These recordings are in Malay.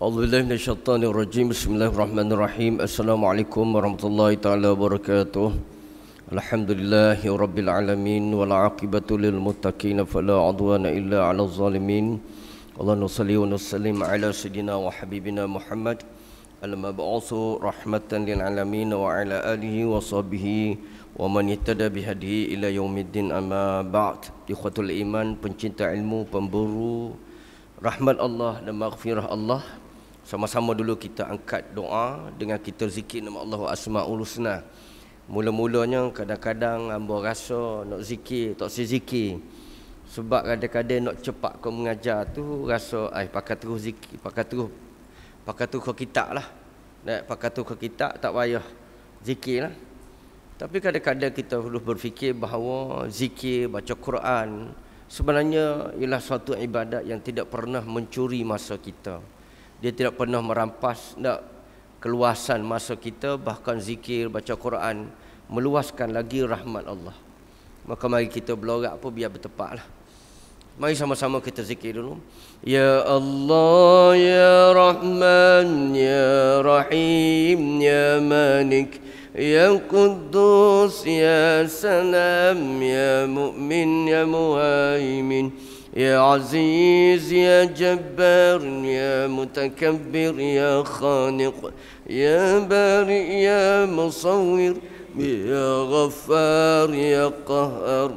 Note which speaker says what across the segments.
Speaker 1: A'udzubillahi minasyaitonirrajim. Bismillahirrahmanirrahim. Assalamualaikum warahmatullahi taala wabarakatuh. Alhamdulillahirabbil alamin wal aqibatu lil muttaqin fala udwana illa 'alal zalimin. Allahumma shalli wa sallim ala sayidina wa habibina Muhammad al-mab'utsu rahmatan lil alamin wa ala alihi wa sahbihi wa man ihtada bihadihi ila yaumiddin, amma ba'd. Ikhwatul iman, pencinta ilmu, pemburu rahmat Allah dan maghfirah Allah, sama-sama dulu kita angkat doa dengan kita zikir nama Allah Asmaul Husna. Mula-mulanya kadang-kadang hamba rasa nak zikir tak zikir. Sebab kadang-kadang nak cepat kau mengajar tu rasa pakai terus zikir, pakai terus kau kitab lah. Nak pakai terus kau kitab tak payah zikir lah. Tapi kadang-kadang kita perlu berfikir bahawa zikir, baca Quran sebenarnya ialah suatu ibadat yang tidak pernah mencuri masa kita. Dia tidak pernah merampas keluasan masa kita. Bahkan zikir, baca Quran meluaskan lagi rahmat Allah. Maka mari kita belorak apa biar bertepaklah. Mari sama-sama kita zikir dulu. Ya Allah, Ya Rahman, Ya Rahim, Ya Malik, Ya Quddus, Ya Salam, Ya Mu'min, Ya Muhaimin, Ya Aziz, Ya Jabbar, Ya Mutakabbir, Ya Khaliq, Ya Bari, Ya Musawwir, Ya Ghaffar, Ya Qahhar,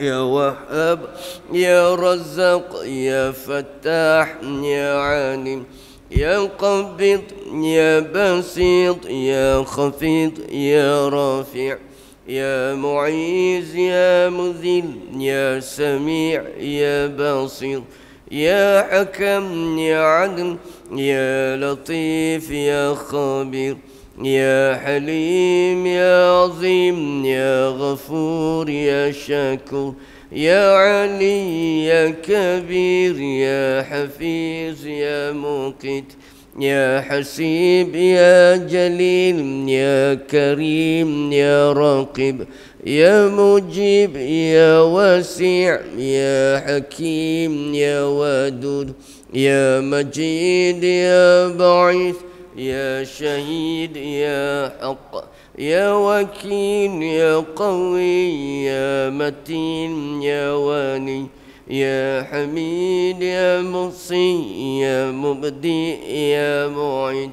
Speaker 1: Ya Wahhab, Ya Razzaq, Ya Fattah, Ya Alim, Ya Qabid, Ya Basit, Ya Khafid, Ya Rafi', Ya Mu'iz, Ya Mudhil, Ya Sami', Ya Basir, Ya Hakam, Ya Adl, Ya Latif, Ya Khabir, Ya Halim, Ya Azim, Ya Ghafur, Ya Shakur, Ya Ali, Ya Kabir, Ya Hafiz, Ya Muqit, Ya Hasib, Ya Jalil, Ya Karim, Ya Raqib, Ya Mujib, Ya Wasi', Ya Hakim, Ya Wadud, Ya Majid, Ya Ba'ith, Ya Shahid, Ya Haqq, Ya Wakil, Ya Qawi, Ya Matin, Ya Wali, Ya Hamid, Ya Muhsi, Ya Mubdi, Ya Mu'id,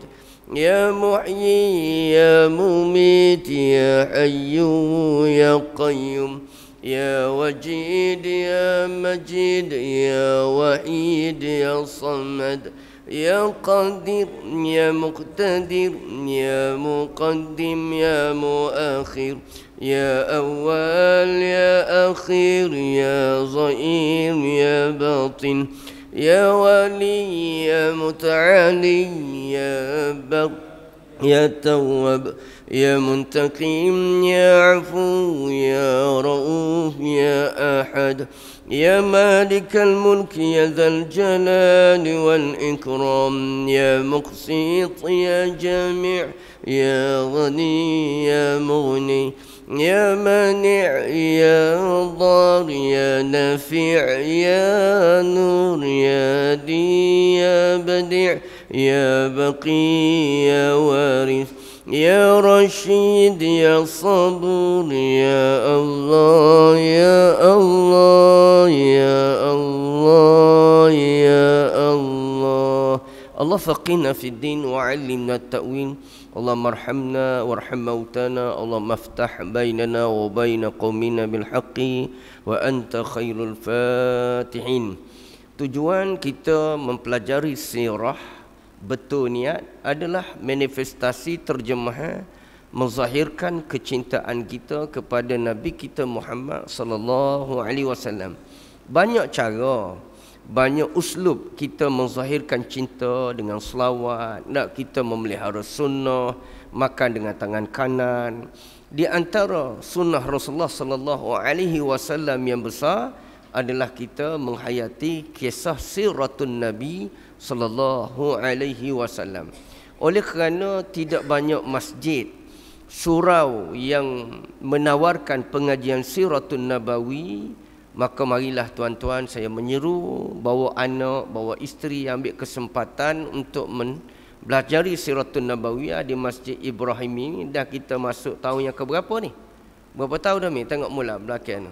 Speaker 1: Ya Muhyi, Ya Mumit, Ya Hayyu, Ya Qayyum, Ya Wajid, Ya Majid, Ya Wahid, Ya Samad, Ya Qadir, Ya Muqtadir, Ya Muqaddim, Ya Muakhir, Ya Awwal, Ya Akhir, Ya Zahir, Ya Batin, Ya Wali, Ya Muta'ali, Ya Bar, Ya Tawwab, Ya Muntaqim, Ya Afu, Ya Rauf, Ya Ahad, Ya Malik al-Mulk, Ya Dhal Jalal wal-Ikram, Ya Muqsit, Ya Jami', Ya Ghani, Ya Mughni, Ya Mani', Ya Dar, Ya Nafi', Ya Nur, Ya Di, Ya Badi', Ya Baqi, Ya Warith, Ya Rashid, Ya Sabur, Ya Allah, Ya Allah, Ya Allah, Ya Allah. Allah faqina fid din wa 'allimna at-ta'wil. Allahumma arhamna warham mautana. Allahumma aftah bainana wa bain qaumina bil haqqi wa anta khairul fatihin. Tujuan kita mempelajari sirah betul niat adalah manifestasi terjemahan menzahirkan kecintaan kita kepada Nabi kita Muhammad sallallahu alaihi wasallam. Banyak cara, banyak uslub kita menzahirkan cinta dengan selawat, nak kita memelihara sunnah, makan dengan tangan kanan. Di antara sunnah Rasulullah sallallahu alaihi wasallam yang besar adalah kita menghayati kisah siratun Nabi sallallahu alaihi wasallam. Oleh kerana tidak banyak masjid, surau yang menawarkan pengajian siratun nabawi, Maka marilah tuan-tuan, saya menyeru bawa anak, bawa isteri ambil kesempatan untuk belajari Siratul Nabawiyah di Masjid Ibrahim ini. Dah kita masuk tahun yang keberapa ni? Berapa tahun dah ni? Tengok mula belakang.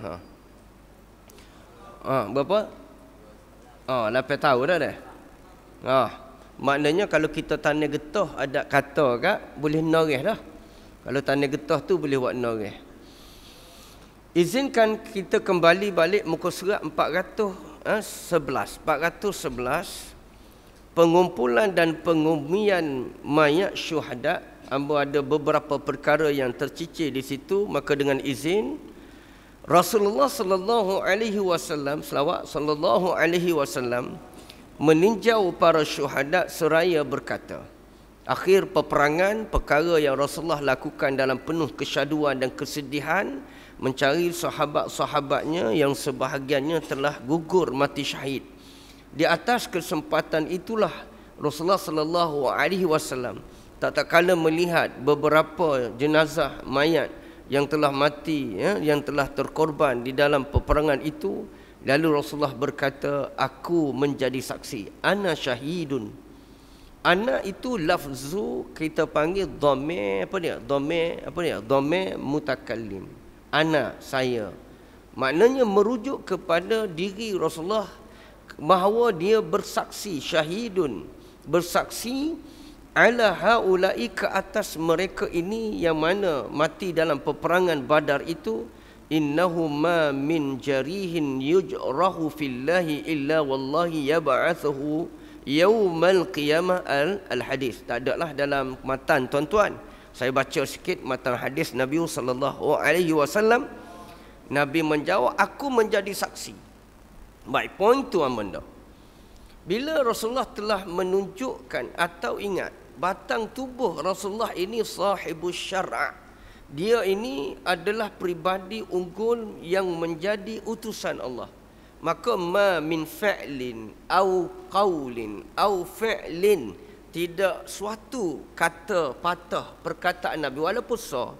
Speaker 1: Berapa? 8 tahun dah. Maknanya kalau kita tanya getah ada kata kak, boleh noreh dah. Kalau tanya getah tu boleh buat noreh. Izinkan kita kembali balik muka surat 411. Pengumpulan dan pengumian mayat syuhada. Ada beberapa perkara yang tercicir di situ. Maka dengan izin Rasulullah sallallahu alaihi wasallam, selawat sallallahu alaihi wasallam, meninjau para syuhada seraya berkata, akhir peperangan, perkara yang Rasulullah lakukan dalam penuh kesyaduan dan kesedihan, mencari sahabat-sahabatnya yang sebahagiannya telah gugur mati syahid. Di atas kesempatan itulah Rasulullah sallallahu alaihi wasallam tak kala melihat beberapa jenazah mayat yang telah mati, yang telah terkorban di dalam peperangan itu, lalu Rasulullah berkata, aku menjadi saksi. Ana syahidun. Ana itu lafzu kita panggil dhamir dhamir mutakallim. Ana, saya. Maknanya merujuk kepada diri Rasulullah bahawa dia bersaksi, syahidun, bersaksi ala haula'i, ke atas mereka ini yang mana mati dalam peperangan Badar itu. Innahu ma min jarihin yujrahu fillahi illa wallahi yab'athuhu yaumal qiyamah al-hadis. Tak adalah dalam matan tuan-tuan. Saya baca sikit matan hadis Nabi sallallahu alaihi wasallam. Nabi menjawab, aku menjadi saksi. Baik, poin tu benda. Bila Rasulullah telah menunjukkan atau ingat batang tubuh Rasulullah ini sahibus syara', dia ini adalah pribadi unggul yang menjadi utusan Allah. Maka ma min fa'lin au qaulin au fi'lin, tidak suatu kata patah perkataan Nabi walaupun sah,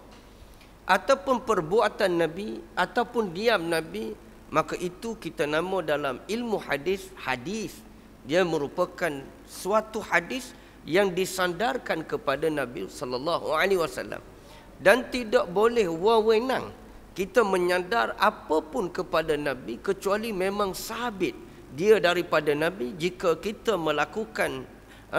Speaker 1: ataupun perbuatan Nabi ataupun diam Nabi, maka itu kita nama dalam ilmu hadis, dia merupakan suatu hadis yang disandarkan kepada Nabi sallallahu alaihi wasallam. Dan tidak boleh wewenang kita menyandar apapun kepada Nabi kecuali memang sabit dia daripada Nabi. Jika kita melakukan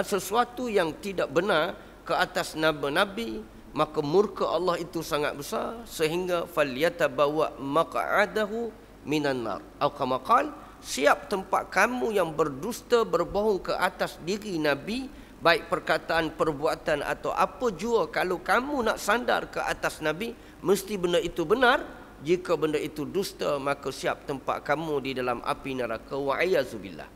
Speaker 1: sesuatu yang tidak benar ke atas nama Nabi, maka murka Allah itu sangat besar, sehingga falyatabawa maq'adahu minan nar. Atau kama qala, siap tempat kamu yang berdusta berbohong ke atas diri Nabi, baik perkataan, perbuatan atau apa jua. Kalau kamu nak sandar ke atas Nabi, mesti benda itu benar. Jika benda itu dusta, maka siap tempat kamu di dalam api neraka. Wa'iyyazubillah.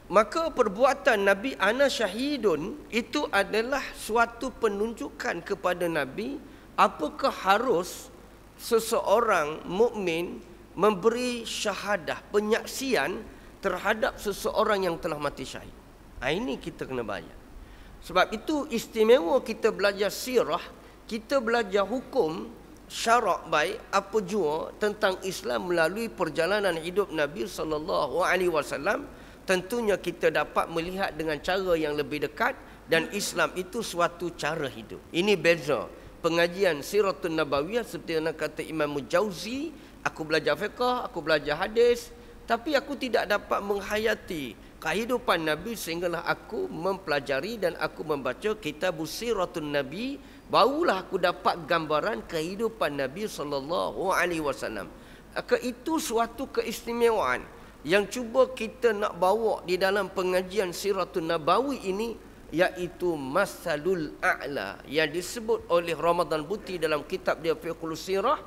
Speaker 1: Maka perbuatan Nabi ana syahidun itu adalah suatu penunjukan kepada Nabi apakah harus seseorang mukmin memberi syahadah, penyaksian terhadap seseorang yang telah mati syahid. Ini kita kena bayar. Sebab itu istimewa kita belajar sirah, kita belajar hukum syarak baik apa jua tentang Islam melalui perjalanan hidup Nabi sallallahu alaihi wasallam. Tentunya kita dapat melihat dengan cara yang lebih dekat, dan Islam itu suatu cara hidup. Ini beza pengajian Siratul Nabawiyah seperti yang kata Imam Jauzi, aku belajar fiqh, aku belajar hadis, tapi aku tidak dapat menghayati kehidupan Nabi sehinggalah aku mempelajari dan aku membaca kitab Siratul Nabi, barulah aku dapat gambaran kehidupan Nabi sallallahu alaihi wasallam. Itu suatu keistimewaan yang cuba kita nak bawa di dalam pengajian Siratul Nabawi ini, iaitu Masalul A'la yang disebut oleh Ramadan Buti dalam kitab dia Fiqhul Sirah.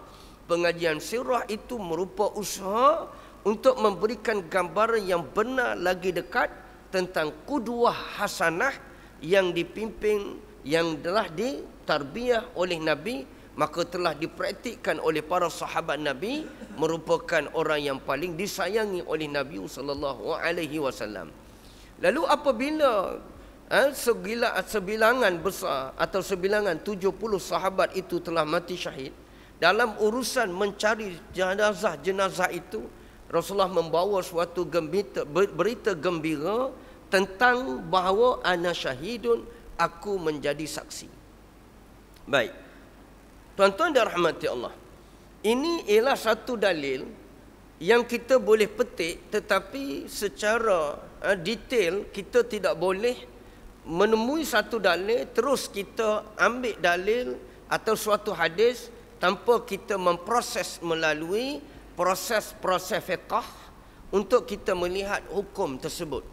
Speaker 1: Pengajian sirah itu merupakan usaha untuk memberikan gambaran yang benar lagi dekat tentang qudwah hasanah yang dipimpin, yang telah ditarbiyah oleh Nabi, maka telah dipraktikkan oleh para sahabat Nabi, merupakan orang yang paling disayangi oleh Nabi sallallahu alaihi wasallam. Lalu apabila sebilangan besar atau sebilangan 70 sahabat itu telah mati syahid, Dalam urusan mencari jenazah itu, Rasulullah membawa suatu berita gembira tentang bahawa ana syahidun, aku menjadi saksi. Baik. Tuan-tuan dan rahmati Allah. Ini ialah satu dalil yang kita boleh petik, tetapi secara detail kita tidak boleh menemui satu dalil terus kita ambil dalil atau suatu hadis tanpa kita memproses melalui proses-proses fiqh untuk kita melihat hukum tersebut.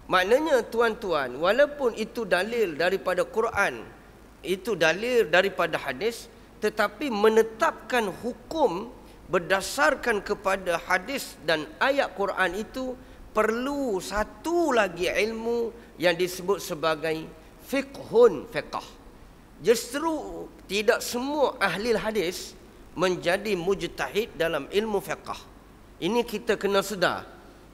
Speaker 1: Maknanya tuan-tuan, walaupun itu dalil daripada Quran, itu dalil daripada hadis, tetapi menetapkan hukum berdasarkan kepada hadis dan ayat Quran itu perlu satu lagi ilmu yang disebut sebagai fiqh. Justru tidak semua ahli hadis menjadi mujtahid dalam ilmu fiqh. Ini kita kena sedar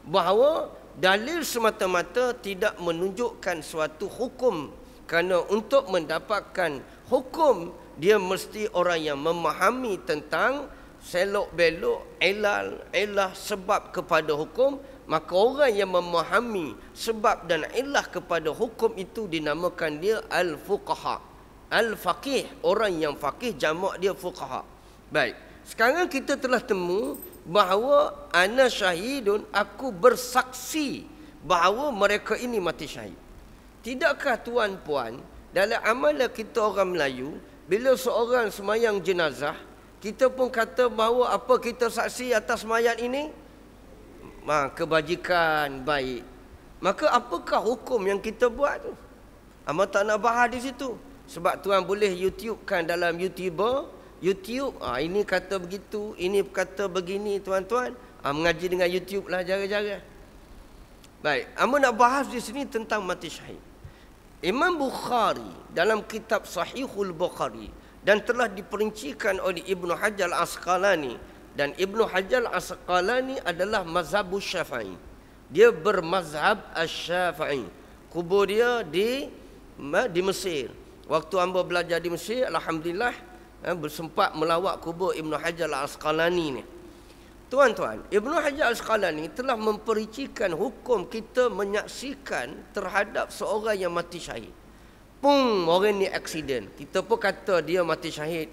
Speaker 1: bahawa dalil semata-mata tidak menunjukkan suatu hukum, kerana untuk mendapatkan hukum dia mesti orang yang memahami tentang selok belok ilah sebab kepada hukum. Maka orang yang memahami sebab dan ilah kepada hukum itu dinamakan dia al-fuqaha, al-faqih. Orang yang faqih jamak dia fuqaha. Baik, sekarang kita telah temu bahawa ana syahidun, aku bersaksi bahawa mereka ini mati syahid. Tidakkah tuan-puan, dalam amalan kita orang Melayu, bila seorang semayang jenazah, kita pun kata bahawa apa kita saksi atas mayat ini? Kebajikan baik. Maka apakah hukum yang kita buat tu? Amat tak nak bahas di situ. Sebab tuan boleh YouTube kan dalam YouTube, ini kata begitu, ini kata begini tuan-tuan. Mengaji dengan YouTube lah jara-jara. Baik, amat nak bahas di sini tentang mati syahid. Imam Bukhari dalam kitab Sahihul Bukhari, dan telah diperincikan oleh Ibnu Hajar Al-Asqalani, dan Ibnu Hajar Al-Asqalani adalah mazhab Syafi'i. Dia bermazhab Asy-Syafi'i. Kubur dia di Mesir. Waktu hamba belajar di Mesir, alhamdulillah bersempat melawat kubur Ibnu Hajar Al-Asqalani ni. Tuan-tuan, Ibnu Hajar Al-Asqalani telah memperincikan hukum kita menyaksikan terhadap seorang yang mati syahid. Orang ni aksiden, kita pun kata dia mati syahid.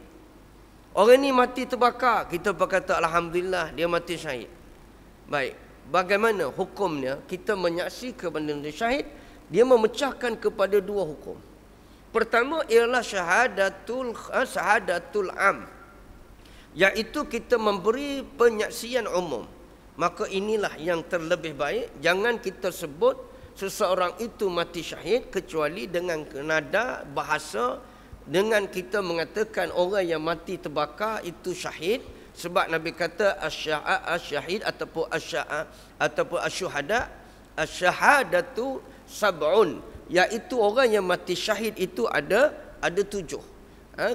Speaker 1: Orang ni mati terbakar, kita pun kata alhamdulillah dia mati syahid. Baik, bagaimana hukumnya? Kita menyaksikan benda syahid, dia memecahkan kepada dua hukum. Pertama ialah syahadatul am, iaitu kita memberi penyaksian umum. Maka inilah yang terlebih baik. Jangan kita sebut seseorang itu mati syahid kecuali dengan nada bahasa, dengan kita mengatakan orang yang mati terbakar itu syahid. Sebab Nabi kata asyahid ataupun asyuhada, asyahadatu sab'un, iaitu orang yang mati syahid itu ada 7.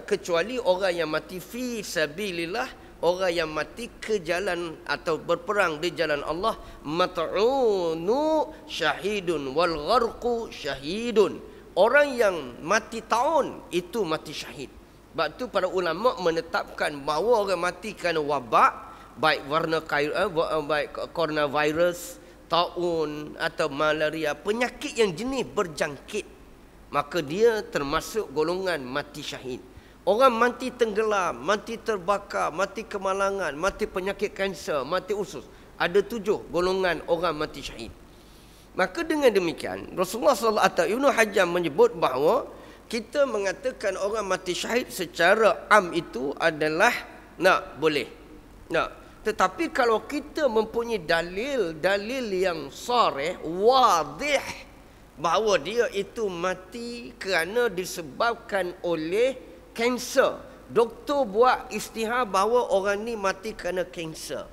Speaker 1: Kecuali orang yang mati fi sabilillah, orang yang mati ke jalan atau berperang di jalan Allah. Mat'unu syahidun wal gharqu syahidun. Orang yang mati taun itu mati syahid. Sebab tu para ulama menetapkan bahawa orang mati kerana wabak, baik coronavirus, taun atau malaria, penyakit yang jenis berjangkit, maka dia termasuk golongan mati syahid. Orang mati tenggelam, mati terbakar, mati kemalangan, mati penyakit kanser, mati usus, ada 7 golongan orang mati syahid. Maka dengan demikian Rasulullah SAW atau Ibnu Hajar menyebut bahawa kita mengatakan orang mati syahid secara am itu adalah boleh. Tetapi kalau kita mempunyai dalil yang sarih, wadih, bahawa dia itu mati kerana disebabkan oleh kanser. Doktor buat istihar bahawa orang ni mati kerana kanser.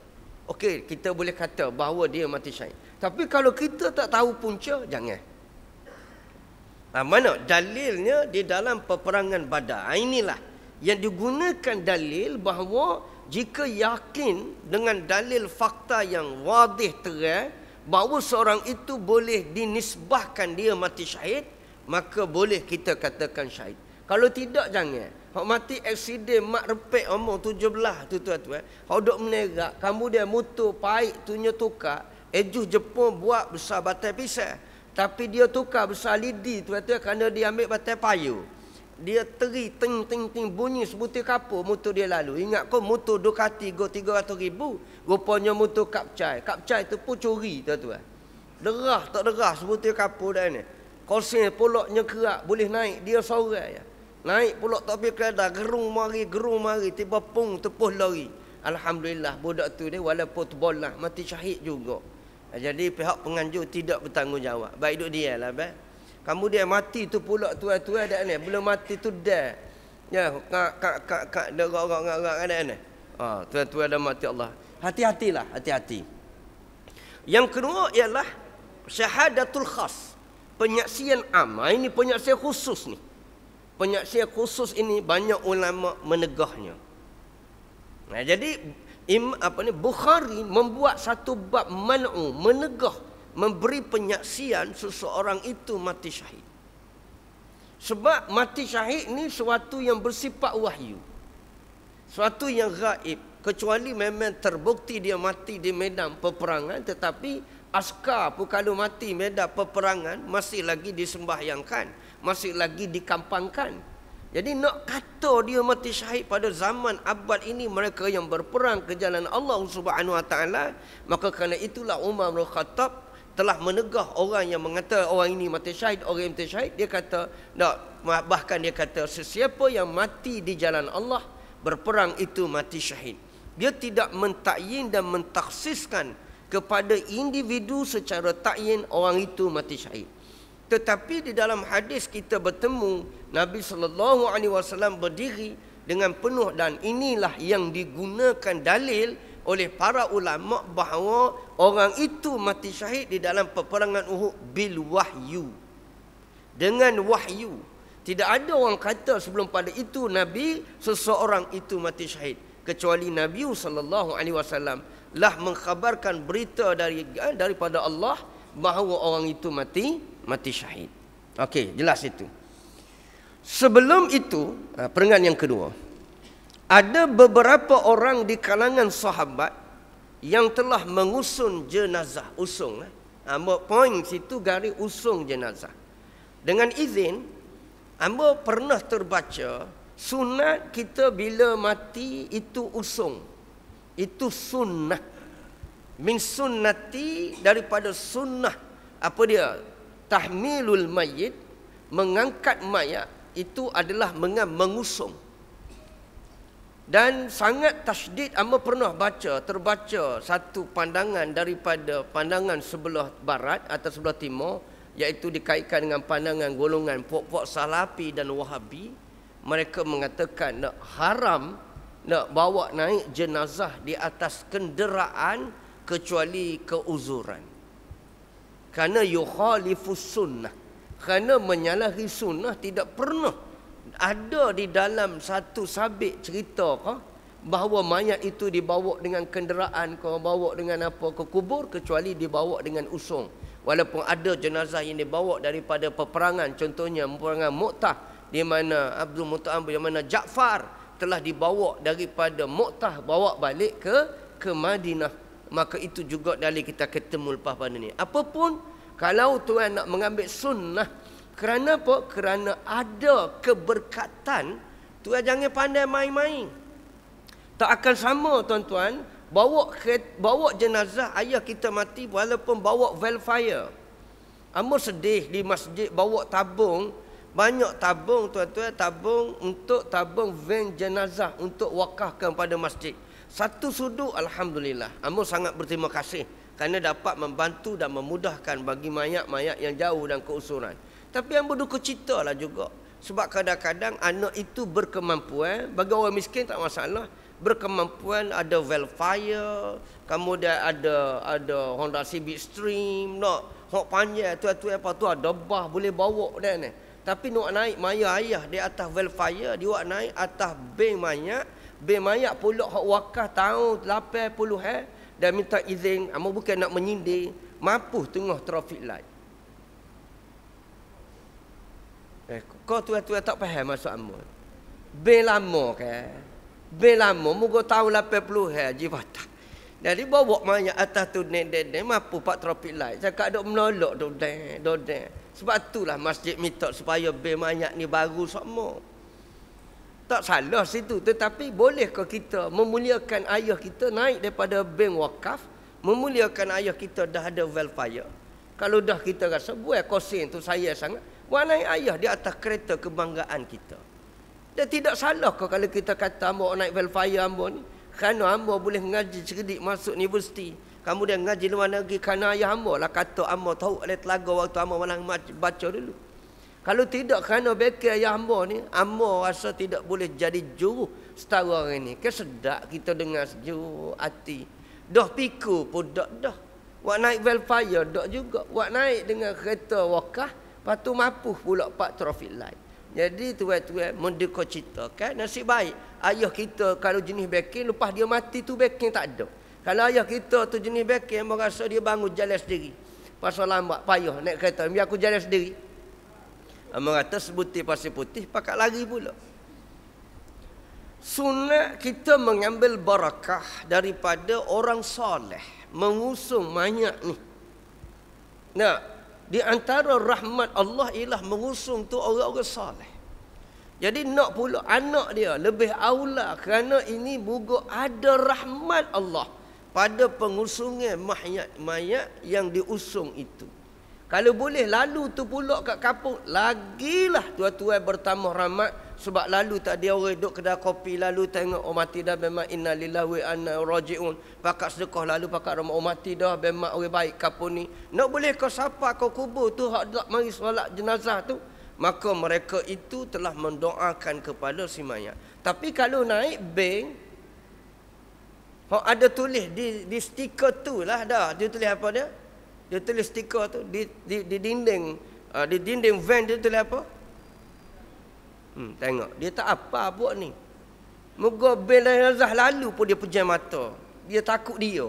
Speaker 1: Okey, kita boleh kata bahawa dia mati syahid. Tapi kalau kita tak tahu punca, jangan. Mana dalilnya di dalam peperangan Badar? Inilah yang digunakan dalil bahawa jika yakin dengan dalil fakta yang wadih terang bahawa seorang itu boleh dinisbahkan dia mati syahid, maka boleh kita katakan syahid.
Speaker 2: Kalau tidak jangan. Hak mati aksiden mak repek umur 17 tu tuan-tuan. Hak duk menerak, kamu dia motor paik tunya tukar, ejuh Jepun buat besar batai pisau. Tapi dia tukar besar lidi tuan-tuan kerana dia ambil batai payu. Dia teri ting ting ting bunyi sebutir kapur motor dia lalu. Ingat kau motor Ducati go 300,000. Rupanya motor Kapcai. Kapcai tu pun curi tuan-tuan. Derah tak derah sebutir kapur dah ni. Kosen pulaknya kerak boleh naik dia seorang ya. Naik pulak tak pergi keadaan gerung mari tiba pung tepuh lari. Alhamdulillah budak tu dia walaupun terbolah mati syahid juga. Jadi pihak penganjur tidak bertanggungjawab. Baik duk dia lah baik. Kamu dia mati tu pula tuan-tuan ada ni. Belum mati tu dah. Ya, kak derak-derak ada ni. Tuan-tuan ada mati Allah. Hati-hatilah, hati-hati. Yang kedua ialah syahadatul khas. Penyaksian am. Ini penyaksian khusus ni. Penyaksian khusus ini banyak ulama menegahnya. Nah, jadi Bukhari membuat satu bab man'u, menegah, memberi penyaksian seseorang itu mati syahid. Sebab mati syahid ni sesuatu yang bersifat wahyu. Sesuatu yang gaib. Kecuali memang terbukti dia mati di medan peperangan. Tetapi askar pun kalau mati medan peperangan masih lagi disembahyangkan. Masih lagi dikampangkan. Jadi nak kata dia mati syahid pada zaman abad ini mereka yang berperang ke jalan Allah Subhanahu Wa Taala, maka kerana itulah Umar bin Khattab telah menegah orang yang mengatakan orang ini mati syahid, orang yang mati syahid. Dia kata, bahkan dia kata sesiapa yang mati di jalan Allah berperang itu mati syahid. Dia tidak mentakyin dan mentaksiskan kepada individu secara takyin orang itu mati syahid. Tetapi di dalam hadis kita bertemu Nabi SAW berdiri dengan penuh, dan inilah yang digunakan dalil oleh para ulama bahawa orang itu mati syahid di dalam peperangan Uhud bil wahyu. Dengan wahyu. Tidak ada orang kata sebelum pada itu Nabi seseorang itu mati syahid, kecuali Nabi SAW lah mengkhabarkan berita daripada Allah bahawa orang itu mati syahid. Okey, jelas itu. Sebelum itu, peringatan yang kedua. Ada beberapa orang di kalangan sahabat yang telah mengusun jenazah, usung. Poin situ garis usung jenazah. Dengan izin, hamba pernah terbaca sunat kita bila mati itu usung. Itu sunnah. Min sunnati, daripada sunnah. Apa dia? Tahmilul mayyit, mengangkat mayat, itu adalah mengusung. Dan sangat tasydid, hamba pernah terbaca satu pandangan daripada pandangan sebelah barat atau sebelah timur, iaitu dikaitkan dengan pandangan golongan puak-puak Salafi dan Wahabi. Mereka mengatakan nak haram nak bawa naik jenazah di atas kenderaan kecuali keuzuran. Kerana yukhalifus sunnah. Kerana menyalahi sunnah. Tidak pernah ada di dalam satu sabit cerita bahawa mayat itu dibawa dengan kenderaan, bawa dengan apa ke kubur, kecuali dibawa dengan usung. Walaupun ada jenazah yang dibawa daripada peperangan, contohnya peperangan Mu'tah, di mana Abdul Muttalib, di mana Ja'far telah dibawa daripada Mu'tah bawa balik ke Madinah. Maka itu juga dalil kita ketemu lepas pada ni. Apapun, kalau tuan nak mengambil sunnah, kerana apa? Kerana ada keberkatan, tuan jangan pandai main-main. Tak akan sama tuan-tuan, bawa jenazah ayah kita mati walaupun bawa velfire. Amba sedih di masjid bawa tabung, banyak tabung tuan-tuan, tabung van jenazah untuk wakafkan pada masjid. Satu sudut, alhamdulillah. Amba sangat berterima kasih kerana dapat membantu dan memudahkan bagi mayat-mayat yang jauh dan keusuran. Tapi amba duka cita lah juga. Sebab kadang-kadang anak itu berkemampuan, bagi orang miskin tak masalah, berkemampuan ada velfire, kemudian ada Honda Civic Stream, nak hok panjang tu apa tu ada bah boleh bawa dah ni. Tapi nak naik mayat ayah di atas velfire, dia nak naik atas bank mayat pulak hak wakaf tahun 80 dan minta izin, amba bukan nak menyindir, mampus tengah traffic light. Kau tua-tua tak faham maksud ambo. Ben lama kan. Ben lama muka tahun 80 haji patah. Jadi bawa mayat atas tu den mampu pak tropik light. Cakap dok menolok den. Sebab itulah masjid minta supaya ben mayat ni baru semua. Tak salah situ, tetapi bolehkah kita memuliakan ayah kita naik daripada bank wakaf, memuliakan ayah kita dah ada welfare. Kalau dah kita rasa buat kosen tu saya sangat, buat naik ayah di atas kereta kebanggaan kita. Dan tidak salah kau kalau kita kata ambo naik welfare ambo ni, kerana ambo boleh ngaji cerdik masuk universiti. Kamu dah ngaji luar negeri kerana ayah ambo lah kata ambo tahu ada telaga waktu ambo malang baca dulu. Kalau tidak kerana bekal ayah ambo ni, ambo rasa tidak boleh jadi juru setara orang ni. Kesedak kita dengar sejuk hati. Dah pikir pun dah. Wak naik welfare dak juga. Wak naik dengan kereta wakah, lepas tu mampu pula pak traffic light. Jadi tuan-tuan mendeka ceritakan nasib baik ayah kita kalau jenis backing lepas dia mati tu backing tak ada. Kalau ayah kita tu jenis backing merasa dia bangun jalan sendiri. Pasal lambat payah naik kereta biar aku jalan sendiri. Amang kata sebutir pasir putih pakat lari pula. Sunat kita mengambil barakah daripada orang soleh mengusung mayat ni. Nah, di antara rahmat Allah ialah mengusung tu orang-orang soleh. Jadi nak pula anak dia lebih aula kerana ini bukan ada rahmat Allah pada pengusungan mayat yang diusung itu. Kalau boleh lalu tu pula kat kampung, lagilah tuan-tuan bertambah rahmat. Sebab lalu tak dia orang duduk kedai kopi, lalu tengok mati dah memang innalillahi wa inna rajiun. Pakat sedekah lalu pakat mati dah memang orang baik kampung ni. Nak boleh kau sapa kau kubur tu hak dak mari solat jenazah tu, maka mereka itu telah mendoakan kepada si mayat. Tapi kalau naik bank, hak ada tulis di stiker tu lah dah. Dia tulis apa dia? Dia tulis stiker tu di dinding di dinding van dia tulis apa? Tengok dia tak apa buat ni. Moga bil jenazah lalu pun dia pejam mata. Dia takut dia.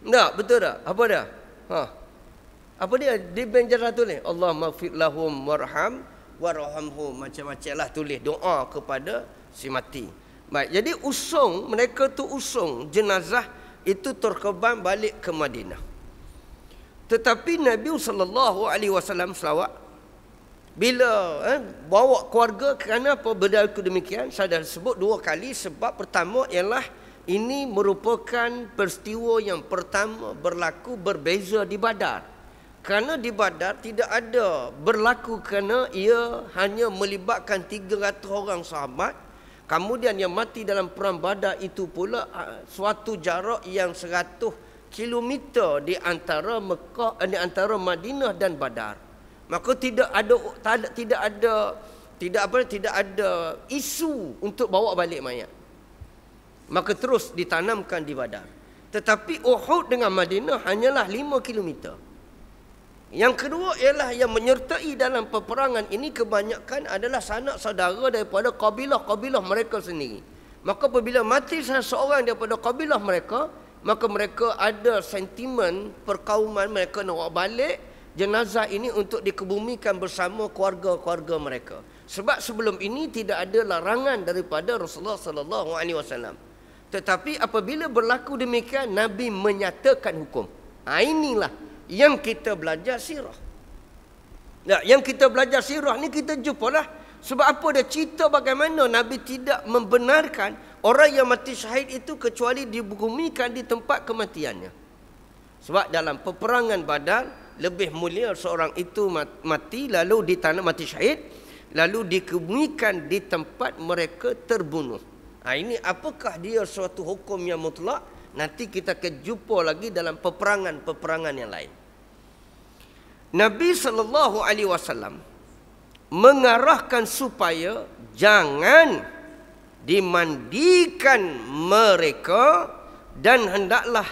Speaker 2: Tak betul tak? Apa dia? Apa dia di bil jenazah tulis? Allahumma ighfir lahum warham warhamhum, macam-macam lah tulis doa kepada si mati. Baik, jadi usung mereka tu usung jenazah itu terkebang balik ke Madinah. Tetapi Nabi SAW selawat bila bawa keluarga, kerana apa berlaku demikian? Saya dah sebut dua kali. Sebab pertama ialah ini merupakan peristiwa yang pertama berlaku berbeza di Badar. Kerana di Badar tidak ada berlaku kerana ia hanya melibatkan 300 orang sahabat. Kemudian yang mati dalam perang Badar itu pula suatu jarak yang 100 kilometer di antara Mekah, di antara Madinah dan Badar. Maka tidak ada isu untuk bawa balik mayat. Maka terus ditanamkan di Badar. Tetapi Uhud dengan Madinah hanyalah 5 kilometer. Yang kedua ialah yang menyertai dalam peperangan ini kebanyakan adalah sanak saudara daripada kabilah-kabilah mereka sendiri. Maka apabila mati salah seorang daripada kabilah mereka, maka mereka ada sentimen perkauman, mereka nak bawa balik jenazah ini untuk dikebumikan bersama keluarga-keluarga mereka. Sebab sebelum ini tidak ada larangan daripada Rasulullah sallallahu alaihi wasallam. Tetapi apabila berlaku demikian, Nabi menyatakan hukum. Inilah yang kita belajar sirah. Nah, yang kita belajar sirah ni kita jumpalah. Sebab apa dia cerita bagaimana Nabi tidak membenarkan orang yang mati syahid itu kecuali dikebumikan di tempat kematiannya. Sebab dalam peperangan Badar lebih mulia seorang itu mati lalu ditanam mati syahid lalu dikebumikan di tempat mereka terbunuh. Ini apakah dia suatu hukum yang mutlak? Nanti kita akan jumpa lagi dalam peperangan-peperangan yang lain. Nabi SAW mengarahkan supaya jangan dimandikan mereka dan hendaklah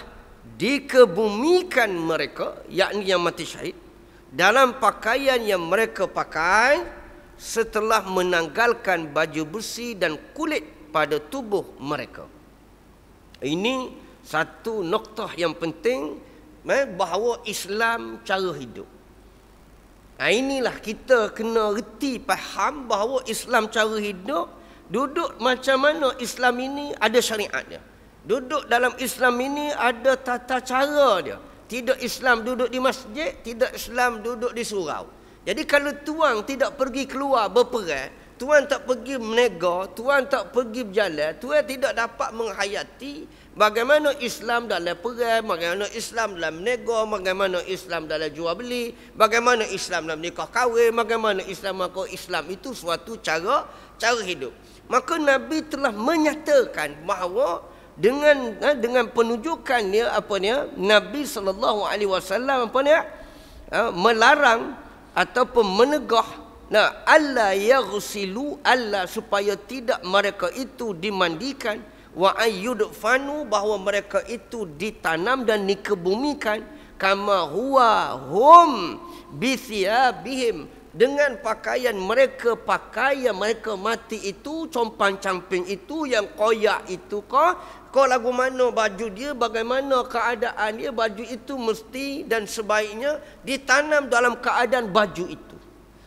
Speaker 2: dikebumikan mereka, yakni yang mati syahid, dalam pakaian yang mereka pakai setelah menanggalkan baju besi dan kulit pada tubuh mereka. Ini satu noktah yang penting, bahawa Islam cara hidup. Inilah kita kena reti, faham bahawa Islam cara hidup, duduk macam mana Islam ini ada syariatnya. Duduk dalam Islam ini ada tata cara dia. Tidak Islam duduk di masjid, tidak Islam duduk di surau. Jadi kalau tuan tidak pergi keluar berperang, tuan tak pergi menega, tuan tak pergi berjalan, tuan tidak dapat menghayati bagaimana Islam dalam perang, bagaimana Islam dalam menega, bagaimana Islam dalam jual beli, bagaimana Islam dalam nikah kahwin, bagaimana Islam, maka Islam itu suatu cara hidup. Maka Nabi telah menyatakan bahawa dengan penunjukannya Nabi SAW melarang ataupun menegah alla yaghsilu, alla supaya tidak mereka itu dimandikan, wa ayyudfanu, bahawa mereka itu ditanam dan dikebumikan, kama huwa hum bi thiyabihim, dengan pakaian mereka mati itu, compang-camping itu, yang koyak itu kau lagu mana baju dia, bagaimana keadaan dia, baju itu mesti dan sebaiknya ditanam dalam keadaan baju itu.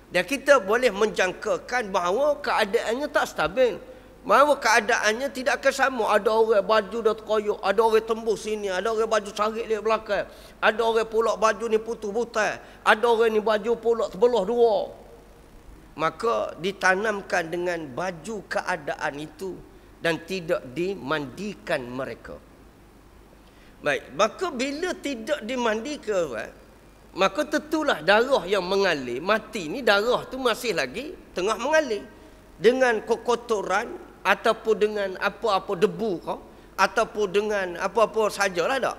Speaker 2: Dan kita boleh menjangkakan bahawa keadaannya tak stabil, bahawa keadaannya tidak akan sama. Ada orang baju dah terkoyak, ada orang tembus sini, ada orang baju carik di belakang, ada orang pula baju ni putus butai, ada orang ni baju pula terbelah dua. Maka ditanamkan dengan baju keadaan itu dan tidak dimandikan mereka. Baik, maka bila tidak dimandikan, maka tentulah darah yang mengalir, mati ni darah tu masih lagi tengah mengalir dengan kotoran ataupun dengan apa-apa debu kau, ataupun dengan apa-apa sajalah tak.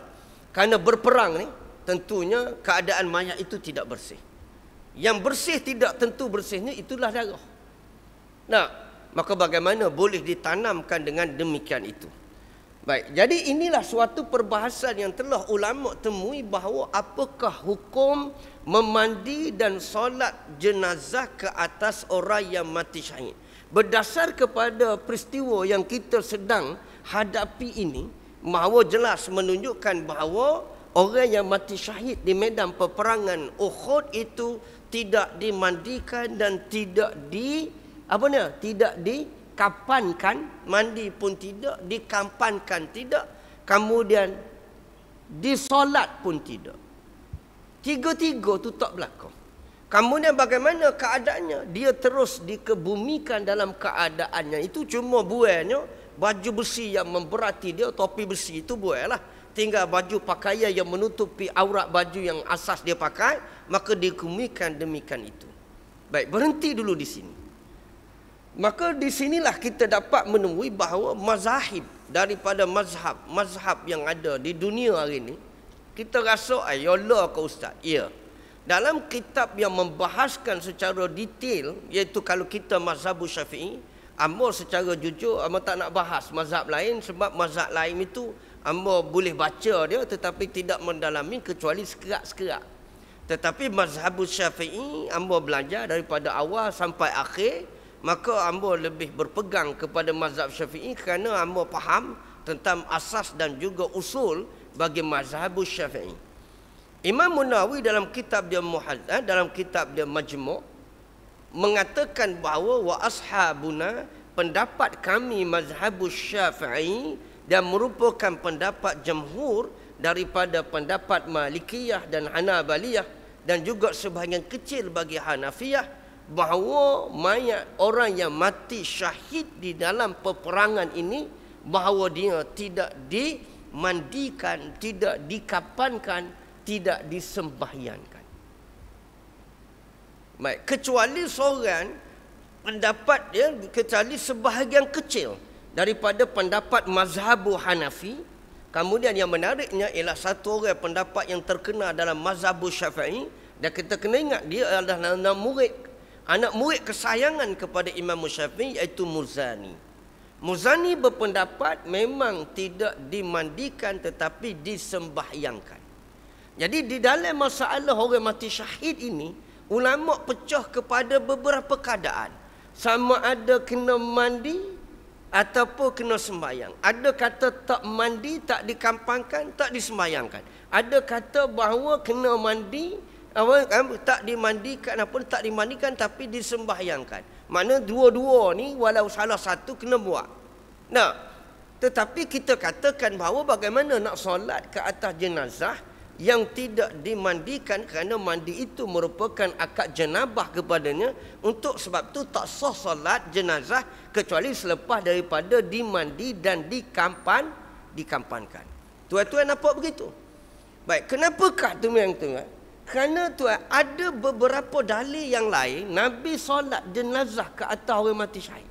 Speaker 2: Kerana berperang ni tentunya keadaan mayat itu tidak bersih. Yang bersih tidak tentu bersihnya itulah darah. Nah, maka bagaimana boleh ditanamkan dengan demikian itu? Baik, jadi inilah suatu perbahasan yang telah ulama temui bahawa apakah hukum memandi dan solat jenazah ke atas orang yang mati syahid. Berdasar kepada peristiwa yang kita sedang hadapi ini, bahawa jelas menunjukkan bahawa orang yang mati syahid di medan peperangan Uhud itu tidak dimandikan dan tidak tidak dikapankan, mandi pun tidak, dikampankan tidak, kemudian disolat pun tidak. Tiga-tiga tu tak berlaku. Kemudian bagaimana keadaannya? Dia terus dikebumikan dalam keadaannya itu, cuma buahnya baju besi yang memberati dia, topi besi itu buahlah. Tinggal baju pakaian yang menutupi aurat baju yang asas dia pakai, maka dikebumikan demikian itu. Baik, berhenti dulu di sini. Maka di sinilah kita dapat menemui bahawa mazahib daripada mazhab yang ada di dunia hari ini, kita rasa ayolah ke ustaz. Ya. Dalam kitab yang membahaskan secara detail, iaitu kalau kita mazhab Syafi'i, amba secara jujur amba tak nak bahas mazhab lain, sebab mazhab lain itu amba boleh baca dia tetapi tidak mendalami kecuali sekerak-sekerak. Tetapi mazhab Syafi'i amba belajar daripada awal sampai akhir, maka amba lebih berpegang kepada mazhab Syafi'i kerana amba faham tentang asas dan juga usul bagi mazhab Syafi'i. Imam Nawawi dalam kitab dia dalam kitab dia Majmu' mengatakan bahawa wa ashabuna, pendapat kami mazhab Syafi'i, dan merupakan pendapat jamhur daripada pendapat Malikiyah dan Hanabaliyah dan juga sebahagian kecil bagi Hanafiyah, bahawa mayat orang yang mati syahid di dalam peperangan ini, bahawa dia tidak dimandikan, tidak dikapankan, tidak disembahyangkan. Baik, kecuali seorang pendapat dia, kecuali sebahagian kecil daripada pendapat mazhab Hanafi. Kemudian yang menariknya ialah satu orang pendapat yang terkenal dalam mazhab Syafi'i, dan kita kena ingat dia adalah anak murid kesayangan kepada Imam Syafi'i, iaitu Muzani. Muzani berpendapat memang tidak dimandikan tetapi disembahyangkan. Jadi di dalam masalah orang mati syahid ini, ulama pecah kepada beberapa keadaan. Sama ada kena mandi ataupun kena sembahyang. Ada kata tak mandi, tak dikampangkan, tak disembahyangkan. Ada kata bahawa kena mandi Tak dimandikan, tak dimandikan tapi disembahyangkan. Mana dua-dua ni walau salah satu kena buat. Nah, tetapi kita katakan bahawa bagaimana nak solat ke atas jenazah yang tidak dimandikan, kerana mandi itu merupakan akad janabah kepadanya. Untuk sebab tu tak sah solat jenazah kecuali selepas daripada dimandi dan dikampankan. Tuan-tuan nampak begitu? Baik, kenapakah tu yang tuan? Kerana tuan, ada beberapa dalil yang lain Nabi solat jenazah ke atas orang mati syahid.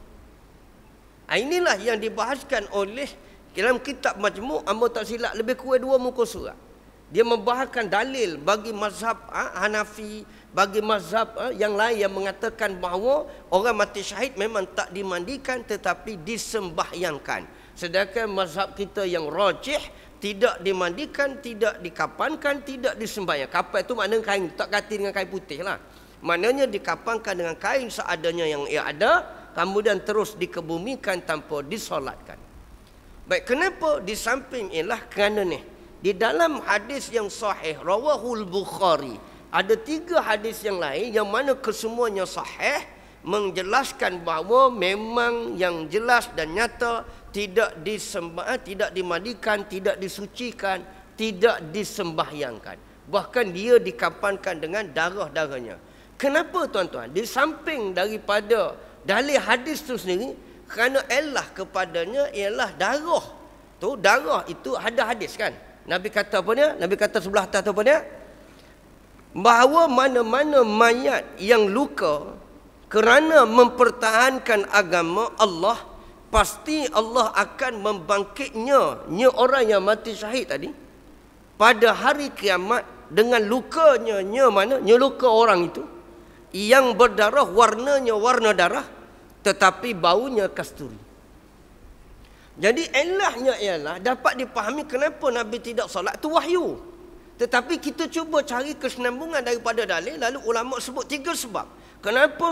Speaker 2: Inilah yang dibahaskan oleh dalam kitab Majmu', amba tak silap lebih kurang 2 muka surat. Dia membahaskan dalil bagi mazhab Hanafi, bagi mazhab yang lain yang mengatakan bahawa orang mati syahid memang tak dimandikan tetapi disembahyangkan. Sedangkan mazhab kita yang rajih, tidak dimandikan, tidak dikapankan, tidak disembahyang. Kapan itu maknanya kain, tak ganti dengan kain putih lah. Maknanya dikapankan dengan kain seadanya yang ia ada, kemudian terus dikebumikan tanpa disolatkan. Baik, kenapa di samping ialah kerana ni, di dalam hadis yang sahih, rawahul Bukhari, ada 3 hadis yang lain yang mana kesemuanya sahih, menjelaskan bahawa memang yang jelas dan nyata tidak tidak dimandikan, tidak disucikan, tidak disembahyangkan. Bahkan dia dikapankan dengan darah-darahnya. Kenapa tuan-tuan? Di samping daripada dalil hadis itu sendiri, kerana elah kepadanya ialah darah. Tu darah itu ada hadis kan? Nabi kata apa dia? Nabi kata sebelah atas apa dia? Bahawa mana-mana mayat yang luka kerana mempertahankan agama Allah, pasti Allah akan membangkitnya orang yang mati syahid tadi pada hari kiamat dengan lukanya luka orang itu yang berdarah, warnanya warna darah tetapi baunya kasturi. Jadi ilahnya ialah dapat dipahami kenapa Nabi tidak solat, itu wahyu. Tetapi kita cuba cari kesinambungan daripada dalil, lalu ulama sebut 3 sebab kenapa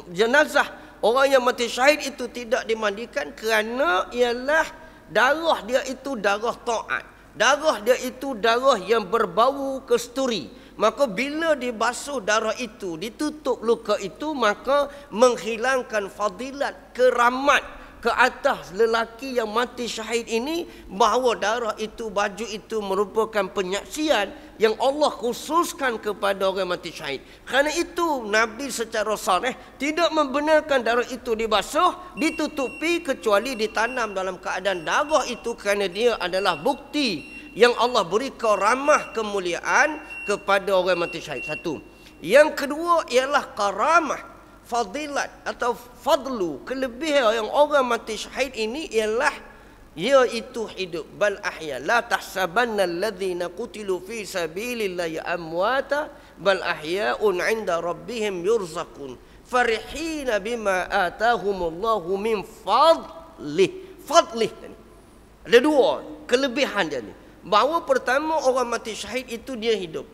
Speaker 2: jenazah orang yang mati syahid itu tidak dimandikan. Kerana ialah darah dia itu darah taat. Darah dia itu darah yang berbau kasturi. Maka bila dibasuh darah itu, ditutup luka itu, maka menghilangkan fadilat, keramat ke atas lelaki yang mati syahid ini, bahawa darah itu, baju itu merupakan penyaksian yang Allah khususkan kepada orang mati syahid. Kerana itu Nabi secara sharih tidak membenarkan darah itu dibasuh, ditutupi, kecuali ditanam dalam keadaan darah itu, kerana dia adalah bukti yang Allah beri karamah kemuliaan kepada orang mati syahid. Satu. Yang kedua ialah karamah, fadilat atau fadlu, kelebihan yang orang mati syahid ini ialah iaitu hidup. Bal ahya, la tahsabanna alladhina qutilu fi sabilillahi amwata bal ahya'un 'inda rabbihim yurzaqun farihina bima atahumullahu min fadlih. Ada 2 kelebihan dia ni. Bahawa pertama, orang mati syahid itu dia hidup.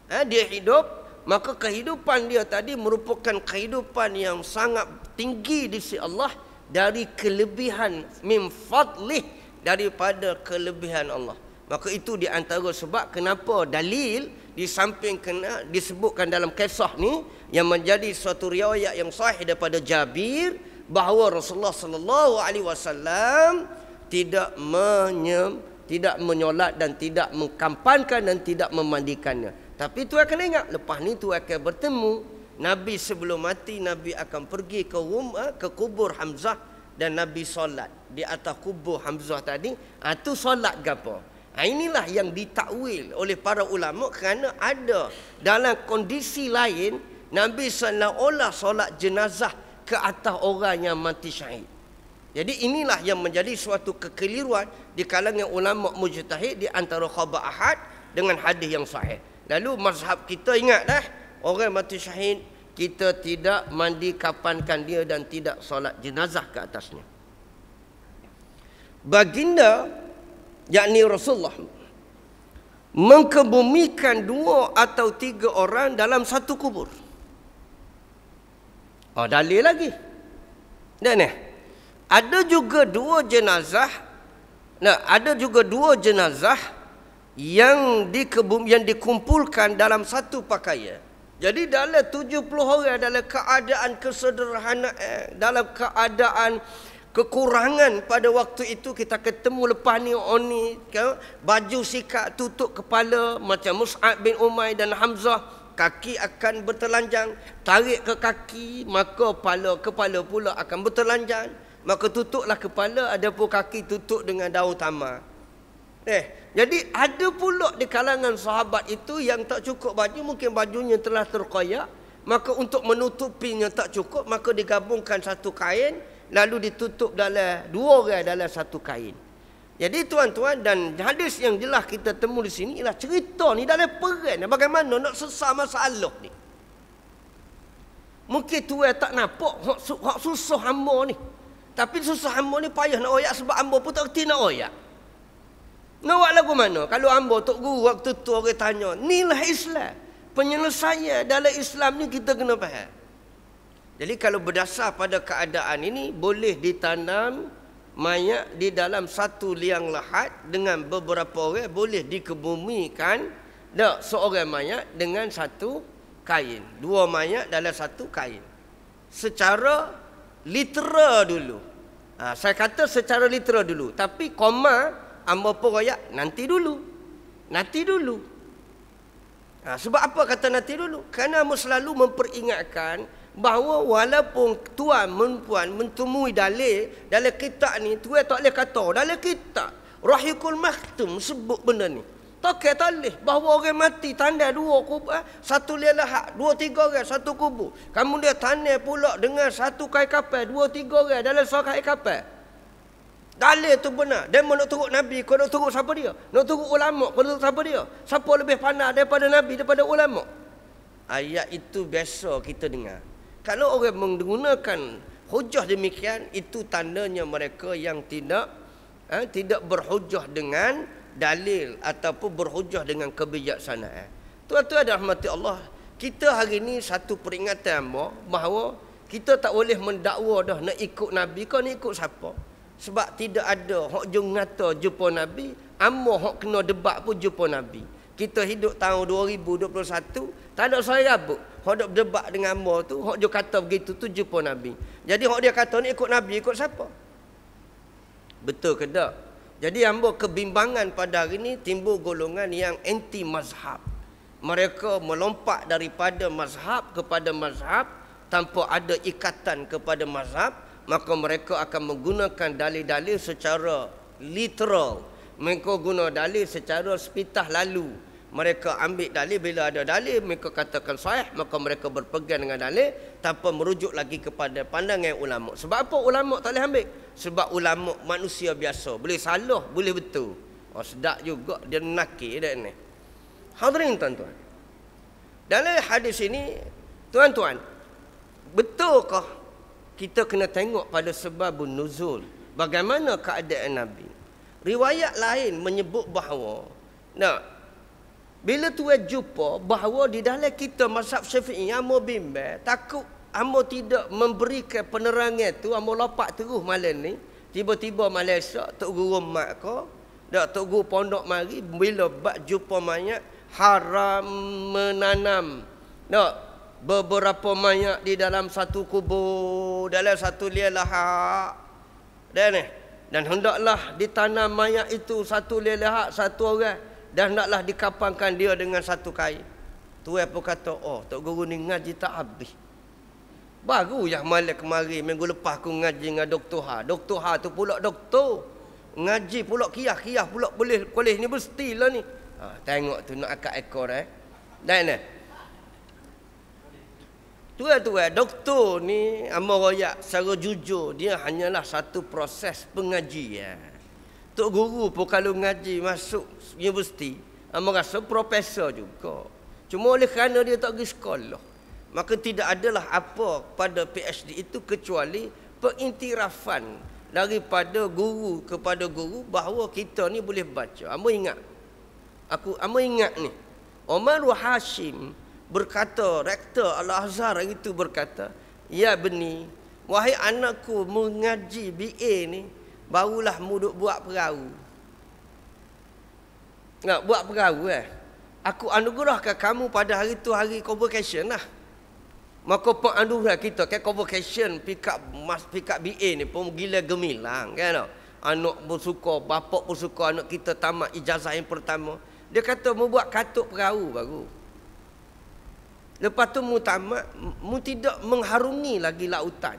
Speaker 2: Dia hidup, maka kehidupan dia tadi merupakan kehidupan yang sangat tinggi di sisi Allah, dari kelebihan min fadlih, daripada kelebihan Allah. Maka itu di antara sebab kenapa dalil di samping kena disebutkan dalam kisah ni yang menjadi suatu riwayat yang sahih daripada Jabir, bahawa Rasulullah sallallahu alaihi wasallam tidak menyolat dan tidak mengkampankan dan tidak memandikannya. Tapi tuan kena ingat, lepas ni tuan akan bertemu Nabi sebelum mati. Nabi akan pergi ke kubur Hamzah dan Nabi solat di atas kubur Hamzah tadi. Itu solat ke apa? Inilah yang ditakwil oleh para ulama, kerana ada dalam kondisi lain Nabi seolah-olah solat jenazah ke atas orang yang mati syahid. Jadi inilah yang menjadi suatu kekeliruan di kalangan ulama mujtahid di antara khabar ahad dengan hadis yang sahih. Lalu mazhab kita ingatlah, orang mati syahid kita tidak mandi kapankan dia dan tidak solat jenazah ke atasnya. Baginda yakni Rasulullah mengkebumikan 2 atau 3 orang dalam satu kubur. Dalil lagi. Dan ada juga 2 jenazah. Ada juga 2 jenazah yang dikumpulkan dalam satu pakaian. Jadi dalam 70 orang dalam keadaan kesederhanaan, dalam keadaan kekurangan pada waktu itu, kita ketemu lepas ni oni baju sikat tutup kepala macam Mus'ab bin Umair dan Hamzah, kaki akan bertelanjang, tarik ke kaki maka kepala pula akan bertelanjang, maka tutuplah kepala, adapun kaki tutup dengan daun tamar. Jadi ada pula di kalangan sahabat itu yang tak cukup baju, mungkin bajunya telah terkoyak, maka untuk menutupinya tak cukup, maka digabungkan satu kain, lalu ditutup dalam dua orang dalam satu kain. Jadi tuan-tuan, dan hadis yang jelas kita temu di sini ialah cerita ni dalam perang, bagaimana nak selesai masalah ni. Mungkin tuan tak nampak hak susah hamba ni, tapi susah hamba ni payah nak oyak sebab hamba pun tak kerti nak oyak. Nak buat lagu mana? Kalau hamba tok guru waktu tu orang tanya, inilah Islam. Penyelesaian dalam Islam ni kita kena faham. Jadi kalau berdasar pada keadaan ini, boleh ditanam mayat di dalam satu liang lahat dengan beberapa orang, boleh dikebumikan seorang mayat dengan satu kain, dua mayat dalam satu kain. Secara literal dulu. Saya kata secara literal dulu, tapi koma hamba pun royak nanti dulu. Sebab apa kata nanti dulu? Kerana hamba selalu memperingatkan bahawa walaupun tuan puan mentemui dalil dalam kitab ni, tuan tak boleh kata dalam kitab Rahikul Maktum sebut benda ni. Tak boleh bahawa orang mati tanda dua kubur, satu liang-lahat, dua tiga orang satu kubur. Kamu dia tanda pula dengan satu kain kapal, dua tiga orang dalam satu kain kapal. Dalil tu benar. Dia nak turut Nabi, kau nak turut siapa dia? Nak turut ulama, kau nak turut siapa dia? Siapa lebih pandai daripada Nabi, daripada ulama? Ayat itu biasa kita dengar. Kalau orang menggunakan hujah demikian, itu tandanya mereka yang tidak berhujah dengan dalil ataupun berhujah dengan kebijaksanaan. Tuan-tuan dan rahmati Allah, kita hari ini satu peringatan bahawa kita tak boleh mendakwa dah nak ikut Nabi, kau nak ikut siapa? Sebab tidak ada hak jung ngata jumpa Nabi, amo hak kena debat pun jumpa Nabi. Kita hidup tahun 2021, tak ada saya rabuk. Hak dok berdebat dengan amo tu, hak dia kata begitu tu jumpa Nabi. Jadi hak dia kata ni ikut Nabi, ikut siapa? Betul ke tak? Jadi hamba kebimbangan pada hari ini, timbul golongan yang anti mazhab. Mereka melompat daripada mazhab kepada mazhab tanpa ada ikatan kepada mazhab, maka mereka akan menggunakan dalil-dalil secara literal. Mereka guna dalil secara sepitah lalu. Mereka ambil dalil, bila ada dalil mereka katakan sahih, maka mereka berpegang dengan dalil tanpa merujuk lagi kepada pandangan ulama. Sebab apa ulama tak boleh ambil? Sebab ulama manusia biasa, boleh salah, boleh betul. Sedap juga dia nakir dah ni. Hadirin tuan-tuan, dalam hadis ini, tuan-tuan, betulkah kita kena tengok pada sebabun nuzul, bagaimana keadaan Nabi? Riwayat lain menyebut bahawa bila tuan jumpa bahawa di dalam kita mazhab Syafi'i, amo bimbang takut amo tidak memberikan penerangan tu, amo lopak terus malam ni, tiba-tiba malam esok tok guru mak ko, tok guru pondok mari bila bab jumpa mayat haram menanam beberapa mayat di dalam satu kubur, dalam satu liang lahat. Dan hendaklah ditanam mayat itu satu liang lahat, satu orang, dan hendaklah dikapangkan dia dengan satu kain. Tuan pun kata, tok guru ni ngaji tak habis. Baru yang malam kemari, minggu lepas aku ngaji dengan Dr. Ha. Dr. Ha tu pula doktor. Ngaji pula kiyah pula boleh ni mesti lah ni. Tengok tu nak akak ekor Dan tuan-tuan, doktor ni amal royak secara jujur, dia hanyalah satu proses pengajian. Tok guru pun kalau ngaji masuk universiti, amal rasa profesor juga. Cuma oleh kerana dia tak pergi sekolah, maka tidak adalah apa pada PhD itu kecuali pengiktirafan daripada guru kepada guru bahawa kita ni boleh baca. Amo ingat ni, Omar Hashim berkata, rektor Al-Azhar itu berkata, ya beni, wahai anakku, mengaji BA ni barulah muduk buat perahu. Nak buat perahu Aku anugerahkan kamu pada hari tu hari convocation lah. Maka penganugerah kita ke convocation pick up BA ni pun gila gemilang kan. Anak pun suka, bapak pun suka anak kita tamat ijazah yang pertama. Dia kata mu buat katuk perahu baru. Lepas tu mu tamat, mu tidak mengharungi lagi lautan.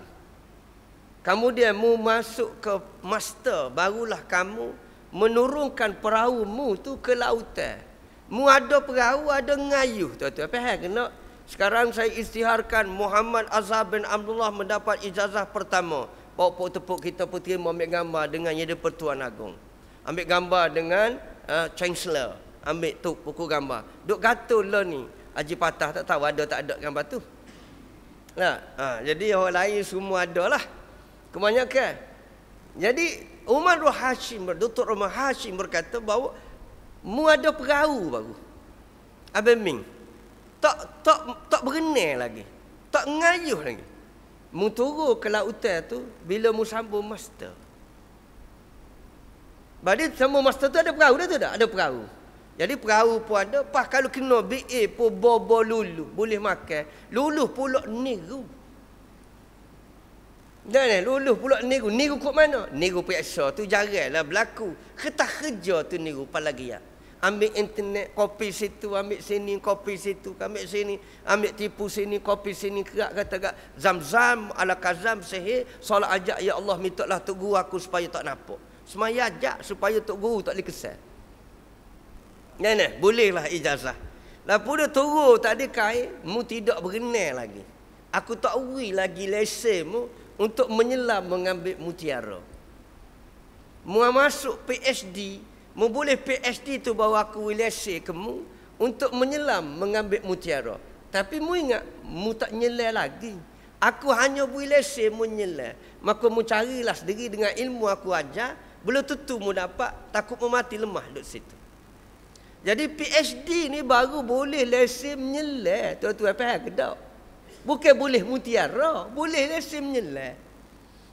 Speaker 2: Kemudian mu masuk ke master, barulah kamu menurunkan perahu mu tu ke lautan. Mu ada perahu, ada ngayuh. Tuan-tuan faham kena? Sekarang saya isytiharkan Muhammad Azhar bin Abdullah mendapat ijazah pertama. Bawa tepuk kita pun terima ambil gambar dengan Yang di-Pertuan Agong. Ambil gambar dengan Chancellor. Ambil tu buku gambar. Duk gatul lah ni. Haji Patah tak tahu ada tak ada gambar tu. Nah, jadi orang lain semua ada lah. Kebanyakan. Jadi Umar Hashim, Dr. Umar Hashim berkata bahawa mu ada perahu baru. Abang Ming. Tak berenang lagi. Tak ngayuh lagi. Mu turun ke lautan tu bila mu sambung master. Badi sambung master tu ada perahu dah tu tak? Ada perahu. Jadi perahu pun ada. Pas kalau kena BA pun bobo lulu. Boleh makan. Luluh pula niru. Dan luluh pula niru. Niru kat mana? Niru periksa tu jarang lah berlaku. Ketah kerja tu niru apalagi ya. Ambil internet, kopi situ, ambil sini, kopi situ, ambil sini, ambil tipu sini, kopi sini, kerak kata zam-zam ala kazam sihir, solat ajak ya Allah mintalah tok guru aku supaya tak nampak. Semaya ajak supaya tok guru tak boleh kesal. Bolehlah ijazah. Lepas dia turun tak ada kain, mu tidak berenang lagi. Aku tak uri lagi lesen mu untuk menyelam mengambil mutiara. Mu masuk PhD, mu boleh PhD tu bawa aku lesen kamu untuk menyelam mengambil mutiara. Tapi mu ingat, mu tak nyelam lagi. Aku hanya boleh lesen mu nyelam. Maka mu carilah sendiri dengan ilmu aku ajar. Belum tentu mu dapat, takut mu mati lemah duduk situ. Jadi PhD ni baru boleh lesen menyelam. Tuan-tuan faham ke tak? Bukan boleh mutiara, boleh lesen menyelam.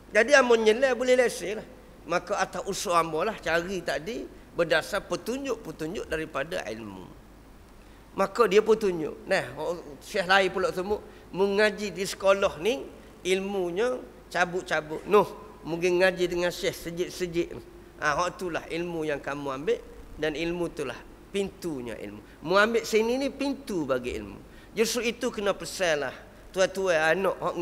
Speaker 2: Jadi amun nyelam boleh lesen lah. Maka atas usaha ambo lah cari tadi berdasar petunjuk-petunjuk daripada ilmu. Maka dia pun tunjuk. Nah, syekh lain pula semua mengaji di sekolah ni ilmunya cabut-cabut. Noh, mungkin ngaji dengan syekh sejik-sejik. Hak itulah ilmu yang kamu ambil dan ilmu itulah pintunya ilmu. Mu ambil sini ni pintu bagi ilmu. Justru itu kena pesan lah. Tuan-tuan anak hak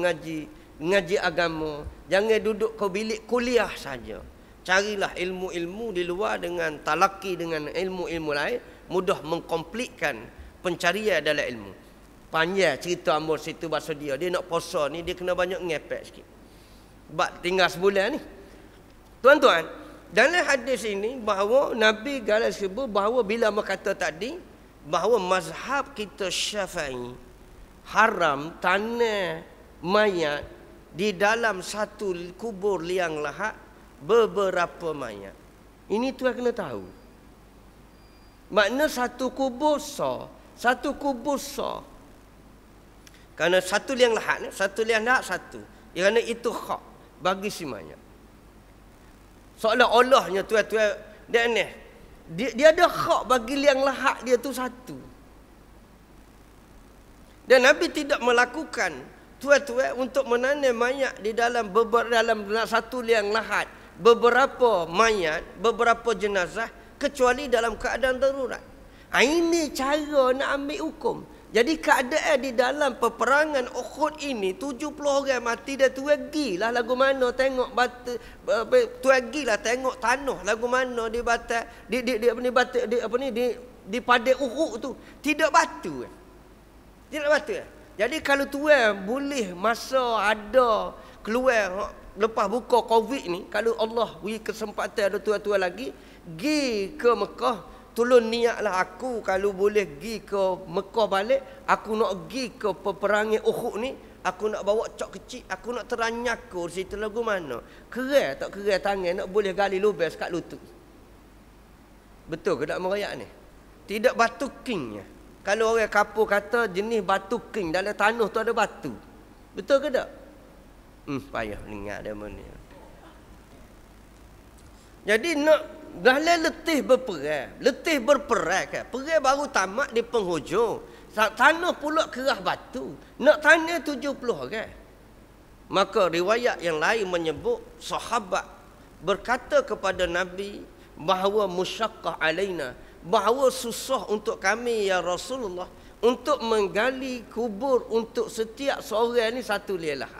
Speaker 2: ngaji agama, jangan duduk kau bilik kuliah saja. Carilah ilmu-ilmu di luar dengan talaki dengan ilmu-ilmu lain, mudah mengkomplitkan pencarian dalam ilmu. Panjang cerita ambil situ bahasa dia nak puasa ni dia kena banyak ngepek sikit. Sebab tinggal sebulan ni. Tuan-tuan, dalam hadis ini bahawa Nabi garis sebut bahawa bila berkata tadi bahawa mazhab kita Syafi'i haram tanah mayat di dalam satu kubur liang lahat beberapa mayat. Ini tuan kena tahu. Makna satu kubur sah, satu kubur sah. Kerana satu liang lahat, satu liang lahat satu. Kerana itu hak bagi si mayat. Seolah-olahnya tuan-tuan dia ada hak bagi liang lahat dia tu satu. Dan Nabi tidak melakukan tuan-tuan untuk menanam mayat di dalam satu liang lahat beberapa mayat, beberapa jenazah kecuali dalam keadaan darurat. Ini cara nak ambil hukum. Jadi keadaan di dalam peperangan Uhud ini 70 orang mati dan tuan gilah lagu mana tengok batu, tuan gilah tengok tanah lagu mana di batas di padang Uhud tu tidak batu. Tidak batu. Jadi kalau tuan boleh masa ada keluar lepas buka Covid ni, kalau Allah beri kesempatan ada tuan-tuan lagi gi ke Mekah, tolong niatlah aku kalau boleh gi ke Mekah balik, aku nak gi ke peperangan Uhud ni, aku nak bawa cok kecil, aku nak teranyakur situ lagu mana. Kerai tak kerai tangan nak boleh gali lubang kat lutut. Betul ke tak merayak ni? Tidak batu kingnya. Kalau orang kapur kata jenis batu king dalam tanah tu ada batu. Betul ke tak? Payah ingat dia mana. Jadi dah letih berperang, letih berperang kan. Perang baru tamat di penghujung. Tanah pula kerah batu. Nak tanah 70 orang. Maka riwayat yang lain menyebut sahabat berkata kepada Nabi bahawa musyaqqah alaina, bahawa susah untuk kami ya Rasulullah untuk menggali kubur untuk setiap seorang ni satu lialah.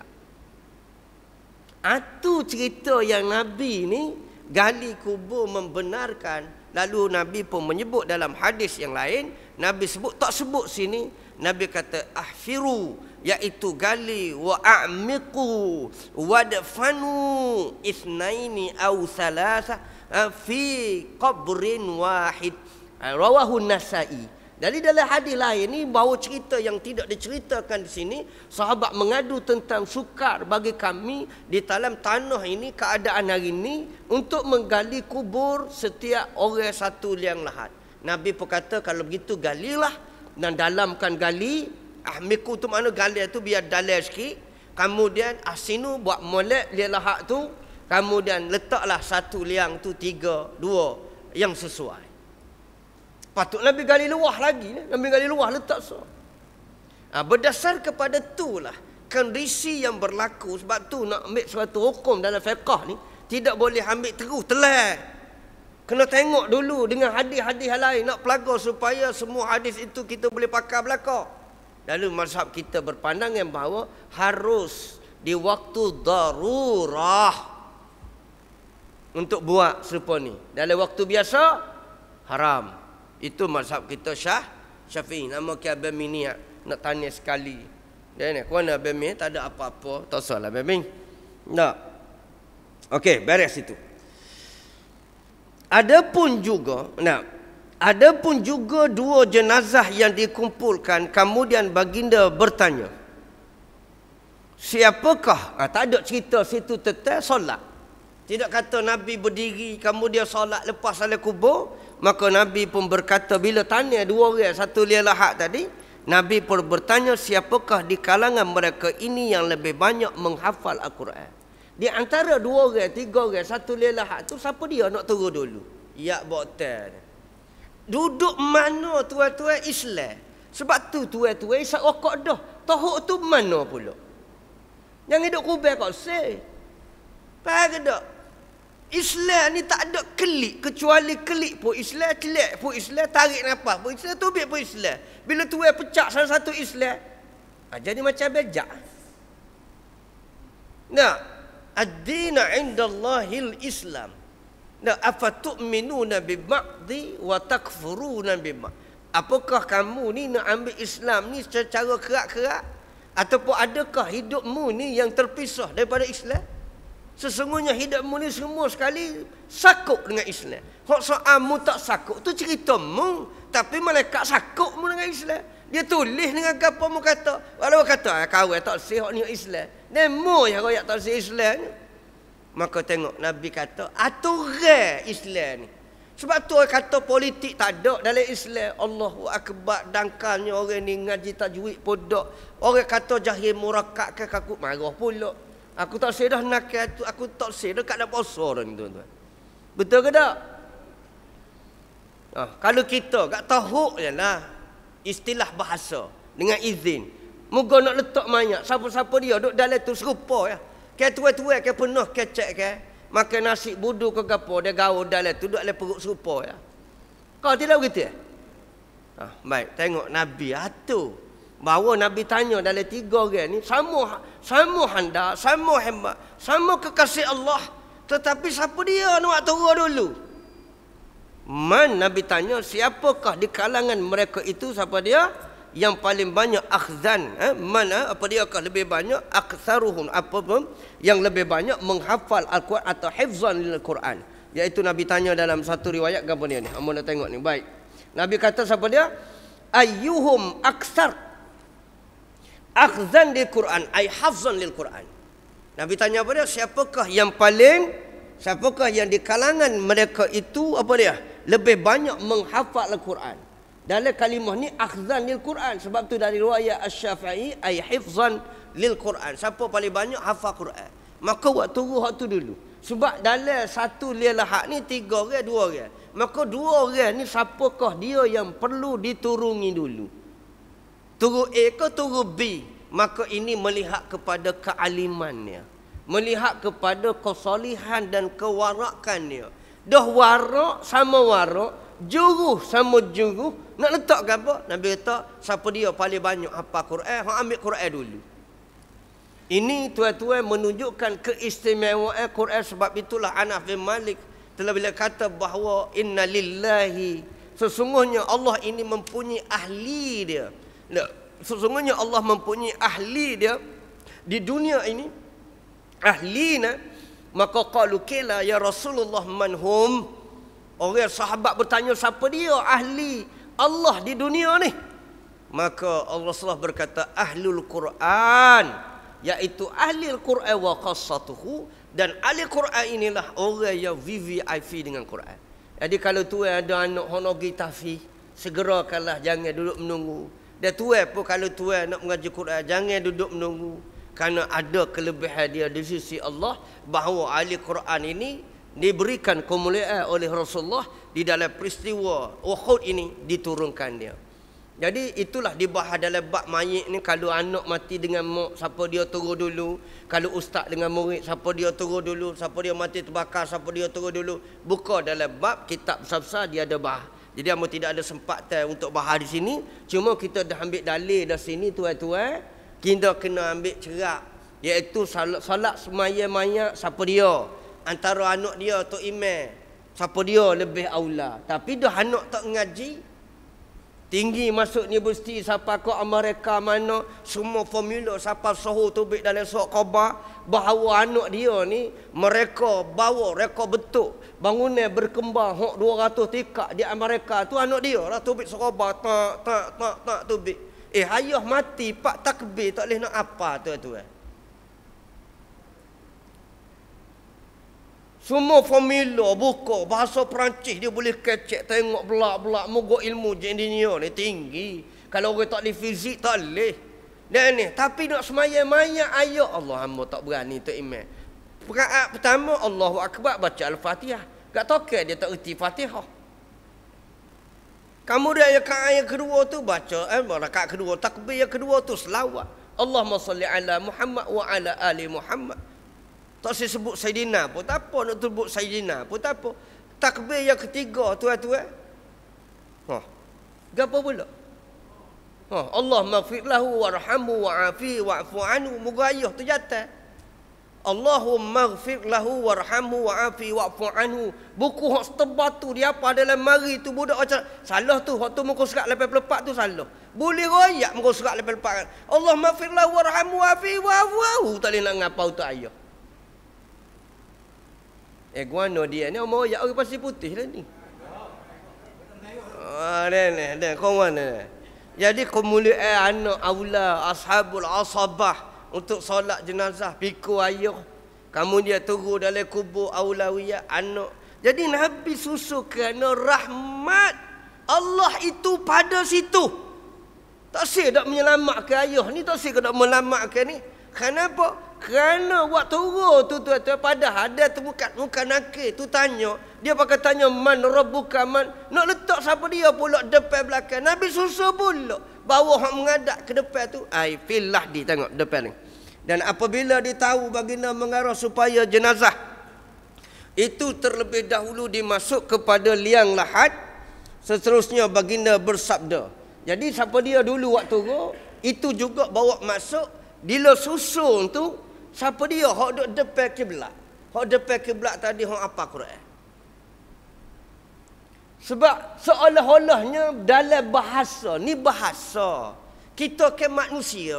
Speaker 2: Itu cerita yang Nabi ni gali kubur membenarkan. Lalu Nabi pun menyebut dalam hadis yang lain, Nabi sebut, tak sebut sini, Nabi kata ahfiru, iaitu gali, wa a'miqu wadfanu ithnaini aw thalatha fi qabrin wahid. Rawahu Nasa'i. Dari dalam hadis lain ni bahawa cerita yang tidak diceritakan di sini, sahabat mengadu tentang sukar bagi kami di dalam tanah ini, keadaan hari ini, untuk menggali kubur setiap orang satu liang lahat. Nabi pun kata kalau begitu galilah, dan dalamkan gali. Ahmiku tu mana gali tu biar dalam sikit. Kemudian asinu buat molek liang lahat tu. Kemudian letaklah satu liang tu 3, 2 yang sesuai. Patut Nabi gali luah lagi. Nabi gali luah letak so. Berdasar kepada itulah kondisi yang berlaku. Sebab tu nak ambil suatu hukum dalam fiqah ni, tidak boleh ambil terus telan. Kena tengok dulu dengan hadis-hadis lain, nak pelaga supaya semua hadis itu kita boleh pakai belakang. Lalu mazhab kita berpandangan bahawa harus di waktu darurah untuk buat serupa ni. Dalam waktu biasa haram. Itu mazhab kita Syafi'i. Nama ke Abang Mini nak tanya sekali. Dia ni, kuana Abang Mini tak ada apa-apa. Tak salah Abang Mini. Tak. Okey, beres itu. Adapun juga dua jenazah yang dikumpulkan, kemudian baginda bertanya, siapakah? Tak ada cerita situ tentang solat. Tidak kata Nabi berdiri kemudian solat lepas salat kubur. Maka Nabi pun berkata, bila tanya dua orang satu liang lahat tadi, Nabi pun bertanya, siapakah di kalangan mereka ini yang lebih banyak menghafal Al-Quran? Di antara dua orang, tiga orang satu liang lahat tu, siapa dia nak turun dulu? Ya boktan. Duduk mana tuan-tuan Islam? Sebab tu tuan-tuan isap rokok dah. Tahuk tu mana pula? Yang hidup kubur kau say. Faham ke tak? Islam ni tak ada kelik, kecuali kelik pun Islam, kelik pun Islam, tarik nafas pun Islam, tubik pun Islam. Bila tuan pecah salah satu Islam, jadi macam bejak. Nah, ad-dina 'indallahil Islam. Nah, afatu'minuna bi ba'di wa takfuruna bi ba'd. Apakah kamu ni nak ambil Islam ni secara kerak-kerak, ataupun adakah hidupmu ni yang terpisah daripada Islam? Sesungguhnya hidupmu ni semua sekali sakuk dengan Islam. Hak soalmu tak sakuk tu ceritamu, tapi malaikat sakukmu dengan Islam. Dia tulis dengan apa mu kata. Walau kata kawan tak sihat ni Islam. Nemo yang royak tak sihat Islam. Maka tengok Nabi kata aturan Islam ni. Sebab tu orang kata politik tak ada dalam Islam. Allahu akbar, dangkalnya orang ni ngaji tajwid pun tak. Orang kata jahil murakkab ke aku marah pula. Aku tak sedar nak aku tak sedar kat dalam puasa dah ni tuan-tuan. Betul ke tak? Kalau kita tak tahu je lah istilah bahasa dengan izin. Moga nak letak mayat, siapa-siapa dia duduk dalam tu serupa ya. Ke tua-tua ke penuh kecek ke, makan nasi budu ke gapo, dia gaul dalam tu duduk dalam perut serupa ya. Kau tidak begitu ya? Baik, tengok Nabi tu. Bahawa Nabi tanya dalam tiga orang ni sama hendak, sama hebat, sama kekasih Allah, tetapi siapa dia nak turun dulu? Nabi tanya siapakah di kalangan mereka itu, siapa dia yang paling banyak akhzan, mana apa dia akan lebih banyak aktsaruhum, apa pun yang lebih banyak menghafal Al-Quran atau hifzan lil Quran. Iaitu Nabi tanya dalam satu riwayat gambar ni. Amun nak tengok ni. Baik. Nabi kata siapa dia? Ayyuhum aktsar akhzan lil Quran, ay hafzan lil Quran. Nabi tanya apa dia? Siapakah yang di kalangan mereka itu apa dia? Lebih banyak menghafal Al-Quran. Dalam kalimah ni akhzan lil Quran. Sebab tu dari riwayat Asy-Syafi'i ay hifzan lil Quran. Siapa paling banyak hafal Quran? Maka waktu dulu Sebab dalam satu liang lahat ni 3 orang, 2 orang. Maka 2 orang ni siapakah dia yang perlu diturungi dulu? Turun A ke turun B? Maka ini melihat kepada kealimannya, melihat kepada kesalihan dan kewarakannya. Dah warak sama warak, juruh sama juruh, nak letak ke apa? Nabi kata, siapa dia paling banyak hafal Quran, hang ambil Quran dulu. Ini tuan-tuan menunjukkan keistimewaan Quran. Sebab itulah Anas bin Malik telah bila kata bahawa inna lillahi, sesungguhnya Allah ini mempunyai ahli dia. Sesungguhnya Allah mempunyai ahli dia di dunia ini, ahlina. Maka qalu kila ya Rasulullah manhum. Orang sahabat bertanya, siapa dia ahli Allah di dunia ni? Maka Rasulullah berkata, ahlul Quran, iaitu ahli Quran wa khassatuhu. Dan ahli Quran inilah orang yang VVIP dengan Quran. Jadi kalau tuan ada anak honogi tafi, segerakanlah, jangan duduk menunggu. Dan tuan pun kalau tuan nak mengaji Quran, jangan duduk menunggu. Kerana ada kelebihan dia di sisi Allah, bahawa ahli Quran ini diberikan kemuliaan oleh Rasulullah di dalam peristiwa Uhud ini diturunkan dia. Jadi itulah dibahas dalam bab mayit ni. Kalau anak mati dengan mak, siapa dia turun dulu? Kalau ustaz dengan murid, siapa dia turun dulu? Siapa dia mati terbakar, siapa dia turun dulu? Buka dalam bab kitab besar-besar dia ada bahas. Jadi amo tidak ada sempatan untuk bahas di sini. Cuma kita dah ambil dalil dari sini tuan-tuan. Kita kena ambil cerak, iaitu solat semaya mayat, siapa dia? Antara anak dia tu imam, siapa dia lebih aula. Tapi dah anak tak ngaji, tinggi masuk universiti, siapa ke Amerika mana, semua formula siapa sahur tubik dalam surat khabar, bahawa anak dia ni mereka bawa, mereka bentuk bangunan berkembang hok 200 tikak di Amerika tu anak dia lah tubik surat khabar tak tubik. Ayah mati pak takbir tak boleh nak apa tuan-tuan. Semua formula buka bahasa Perancis dia boleh kecek, tengok belak-belak, moga ilmu dunia ni tinggi. Kalau orang tak boleh fizik tak boleh. Dan ni tapi nak semaya-maya ayat Allah, hamba tak berani tu imam. Rakaat pertama Allahu akbar baca al-Fatihah. Gak tokek dia tak erti Fatihah. Kemudian ayat kedua tu baca rakaat kedua takbir, yang kedua tu selawat. Allahumma salli ala Muhammad wa ala ali Muhammad. Tak saya sebut Sayyidina pun tak apa, nak sebut Sayyidina pun tak apa. Takbir yang ketiga tuan-tuan. Gapo pula? Allah maghfir lahu warhamhu wa'afi wa'fu anhu. Moga ayah tu jatuh. Allahumma maghfir lahu warhamhu wa'afi wa'fu anhu. Buku hak setebal tu dia apa dalam mari tu budak macam salah tu, hak tu muka surat 84 tu salah. Boleh royak muka surat 84. Allah maghfir lahu warhamhu wa'afi wa'fu. Tak boleh nak ngapau tu ayah. Guano dia ni mau royak orang pasir putih lah ni. Dan kawan ni. Jadi kemuliaan anak aula ashabul asabah untuk solat jenazah pikul ayah. Kemudian turun dalam kubur aulawiyah anak. Jadi Nabi susu kerana rahmat Allah itu pada situ. Tak saya nak menyelamatkan ayah ni, tak saya nak menyelamatkan ni. Kenapa? Kerana waktu turun tu tuan-tuan, padahal ada tu bukan nakir tu tanya. Dia pakai tanya man rabbuka man. Nak letak siapa dia pula depan belakang. Nabi susu pula bawa hak menghadap ke depan tu. Ai filah di tengok depan ni. Dan apabila dia tahu baginda mengarah supaya jenazah itu terlebih dahulu dimasuk kepada liang lahat, seterusnya baginda bersabda. Jadi siapa dia dulu waktu turun, itu juga bawa masuk. Bila susun tu, siapa dia hak duk depan kiblat. Hak depan kiblat tadi hak apa Quran. Sebab seolah-olahnya dalam bahasa ni bahasa kita ke manusia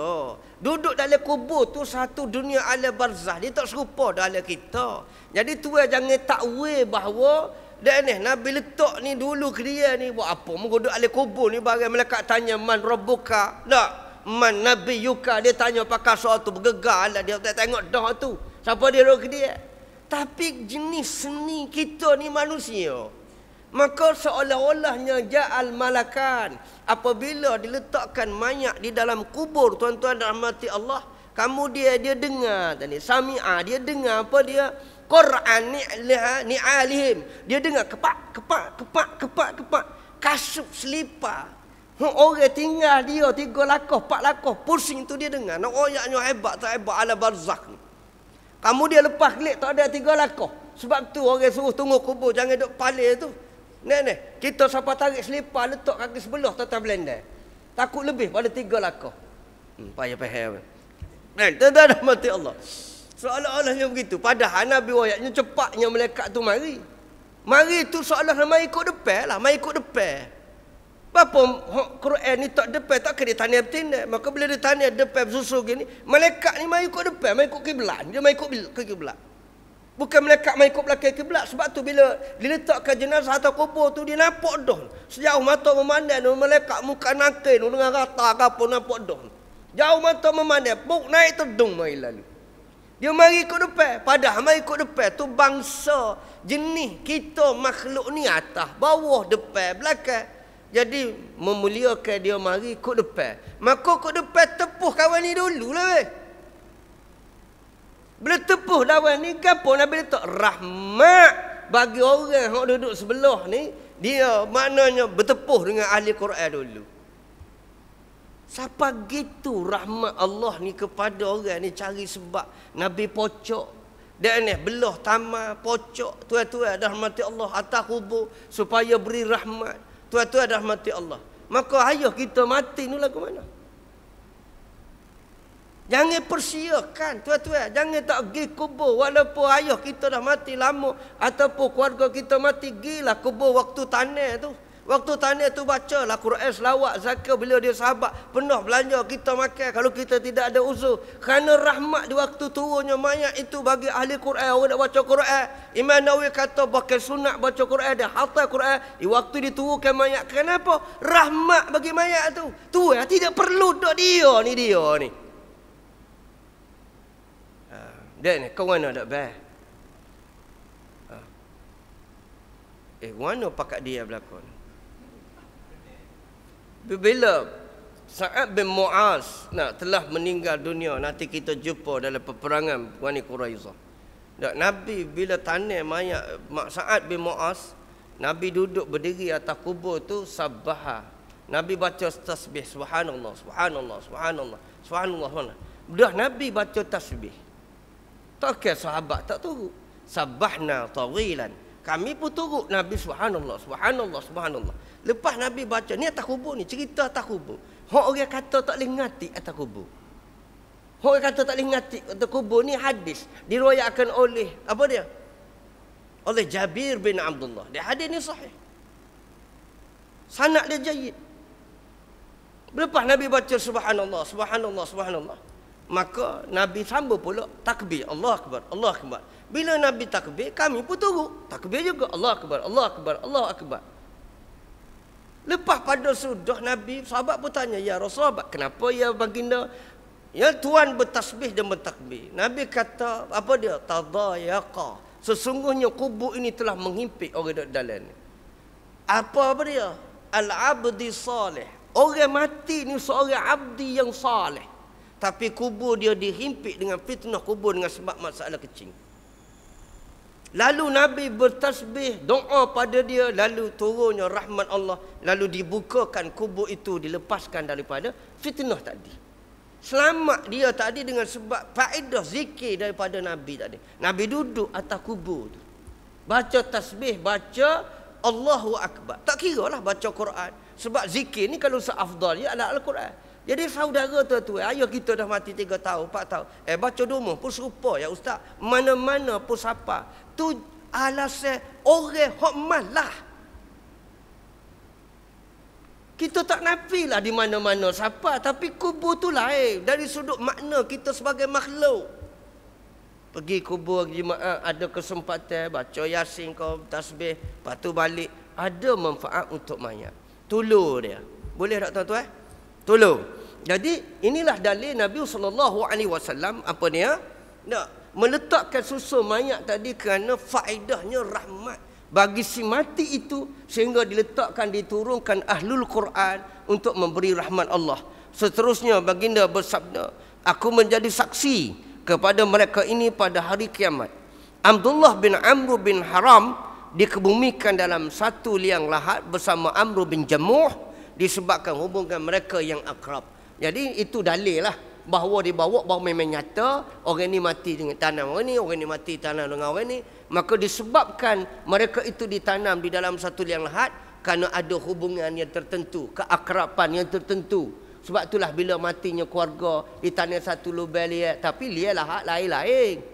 Speaker 2: duduk dalam kubur tu satu dunia alam barzah, dia tak serupa dalam kita. Jadi tuan jangan takwil bahawa dan ni Nabi letak ni dulu ke dia ni buat apa? Duduk dalam kubur ni barang malaikat tanya man rabbuka. Tak, man Nabi yuka, dia tanya pakai soal tu bergegar lah, dia tak tengok dah tu. Siapa dia ke dia? Tapi jenis seni kita ni manusia. Maka seolah-olahnya ja'al malakan. Apabila diletakkan mayat di dalam kubur, tuan-tuan dan rahmati Allah, kemudian dia dengar tadi sami'ah, dia dengar apa dia? Qur'an ni'alihim. Dia dengar kepak, kepak, kepak, kepak, kepak. Kasut selipar. Orang tinggal dia 3 lakoh, 4 lakoh. Pusing tu dia dengar. Nak royaknya hebat tak hebat ala barzakh ni. Kamu dia lepas klik tak ada 3 lakoh. Sebab tu orang suruh tunggu kubur. Jangan duduk palir tu. Ni. Kita siapa tarik selipar letak kaki sebelah tata belendai. Takut lebih pada 3 lakoh. Payah faham. Tuan-tuan mati Allah. Seolah-olahnya begitu. Padahal Nabi royaknya cepatnya malaikat tu mari. Mari tu seolah mai ikut depan lah. Mai ikut depan. Bapa Quran ni tak depan. Tak kena dia tanya bertindak. Maka bila dia tanya depan bersusul gini. Malaikat ni mai ikut depan. Mai ikut kiblat. Dia mai ikut ke kiblat. Bukan malaikat mai ikut belakang kiblat. Sebab tu bila diletakkan jenazah atau kubur tu. Dia nampak dah. Sejauh mata memandang. Malaikat muka nakil. Dengan rata ke apa nampak dah. Jauh mata memandang. Buk naik terdung mai lalu. Dia mari ikut depan. Padahal mari ikut depan tu bangsa jenis kita makhluk ni atas, bawah, depan, belakang. Jadi memuliakan dia mari ikut depan. Maka ikut depan tepuh kawan ni dulu lah. Bila tepuh lawan ni, apa Nabi letak? Rahmat bagi orang yang duduk sebelah ni. Dia maknanya bertepuh dengan ahli Quran dulu. Siapa gitu rahmat Allah ni kepada orang ni cari sebab Nabi pocok. Dan ni belah tamat pocok. Tuan-tuan dah rahmati Allah atas kubur supaya beri rahmat. Tuan-tuan dah rahmati Allah. Maka ayah kita mati ni lagu mana? Jangan persiakan tuan-tuan. Jangan tak pergi kubur. Walaupun ayah kita dah mati lama. Ataupun keluarga kita mati. Gilah kubur waktu tanah tu. Waktu tanya tu bacalah Quran, selawat, zakat. Bila dia sahabat penuh belanja kita makan kalau kita tidak ada uzur. Kerana rahmat di waktu turunnya mayat itu bagi ahli Quran. Orang nak baca Quran. Imam Nawawi kata pakai sunat baca Quran. Dia hafal Quran. Di waktu diturunkan mayat. Kenapa? Rahmat bagi mayat tu. Tu ya, tidak perlu dok dia ni. Dia ni kau mana dak bah? Mana pakat dia berlakon? Bila Sa'ad bin Mu'az telah meninggal dunia, nanti kita jumpa dalam peperangan Bani Quraizah. Nabi bila tanya mayat Sa'ad bin Mu'az, Nabi duduk berdiri atas kubur tu sabbah. Nabi baca tasbih subhanallah, subhanallah, subhanallah, subhanallah. Dah Nabi baca tasbih. Tak kira sahabat tak turut. Sabbahna tawilan. Kami pun turut Nabi subhanallah, subhanallah, subhanallah. Lepas Nabi baca, ni atas kubur ni, cerita atas kubur. Orang kata tak boleh ngati atas kubur. Orang kata tak boleh ngati atas kubur ni hadis. Diriwayatkan oleh, apa dia? Oleh Jabir bin Abdullah. Dia hadis ni sahih. Sanad dia jayid. Lepas Nabi baca subhanallah, subhanallah, subhanallah. Maka Nabi sambung pula takbir. Allah Akbar, Allah Akbar. Bila Nabi takbir, kami pun turut. Takbir juga. Allah Akbar, Allah Akbar, Allah Akbar. Lepas pada sudah Nabi, sahabat pun tanya, ya Rasulullah, kenapa ya baginda? Ya Tuhan bertasbih dan bertakbir. Nabi kata, apa dia? Tadayaqa. Sesungguhnya kubur ini telah menghimpit orang dalam ni. Apa dia? Al-abdi salih. Orang mati ni seorang abdi yang salih. Tapi kubur dia dihimpit dengan fitnah kubur dengan sebab masalah kecil. Lalu Nabi bertasbih, doa pada dia, lalu turunnya rahmat Allah, lalu dibukakan kubur itu, dilepaskan daripada fitnah tadi. Selamat dia tadi dengan sebab faedah zikir daripada Nabi tadi. Nabi duduk atas kubur tu. Baca tasbih, baca Allahu Akbar. Tak kira lah baca Quran. Sebab zikir ni kalau seafdalnya adalah Al-Quran. Jadi saudara tuan-tuan, ayah kita dah mati 3 tahun, 4 tahun. Baca doa pun serupa ya ustaz. Mana-mana pun siapa. Tu alasan orang hok malah. Kita tak nafilah di mana-mana siapa, tapi kubur tu lah dari sudut makna kita sebagai makhluk. Pergi kubur jemaah ada kesempatan baca Yasin kau tasbih, lepas tu balik, ada manfaat untuk mayat. Tolong dia. Boleh tak tuan-tuan? Tolong. Jadi inilah dalil Nabi SAW apa dia? Nak meletakkan susu mayat tadi kerana faedahnya rahmat bagi si mati itu, sehingga diletakkan, diturunkan ahlul Quran untuk memberi rahmat Allah. Seterusnya baginda bersabda, aku menjadi saksi kepada mereka ini pada hari kiamat. Abdullah bin Amr bin Haram dikebumikan dalam satu liang lahat bersama Amr bin Jamuh disebabkan hubungan mereka yang akrab. Jadi itu dalil lah bahawa dibawa bahawa memang nyata orang ni mati dengan tanam orang ni mati tanam dengan orang ni. Maka disebabkan mereka itu ditanam di dalam satu liang lahat kerana ada hubungan yang tertentu, keakraban yang tertentu. Sebab itulah bila matinya keluarga ditanam satu lubang liang, tapi liang lahat lain-lain.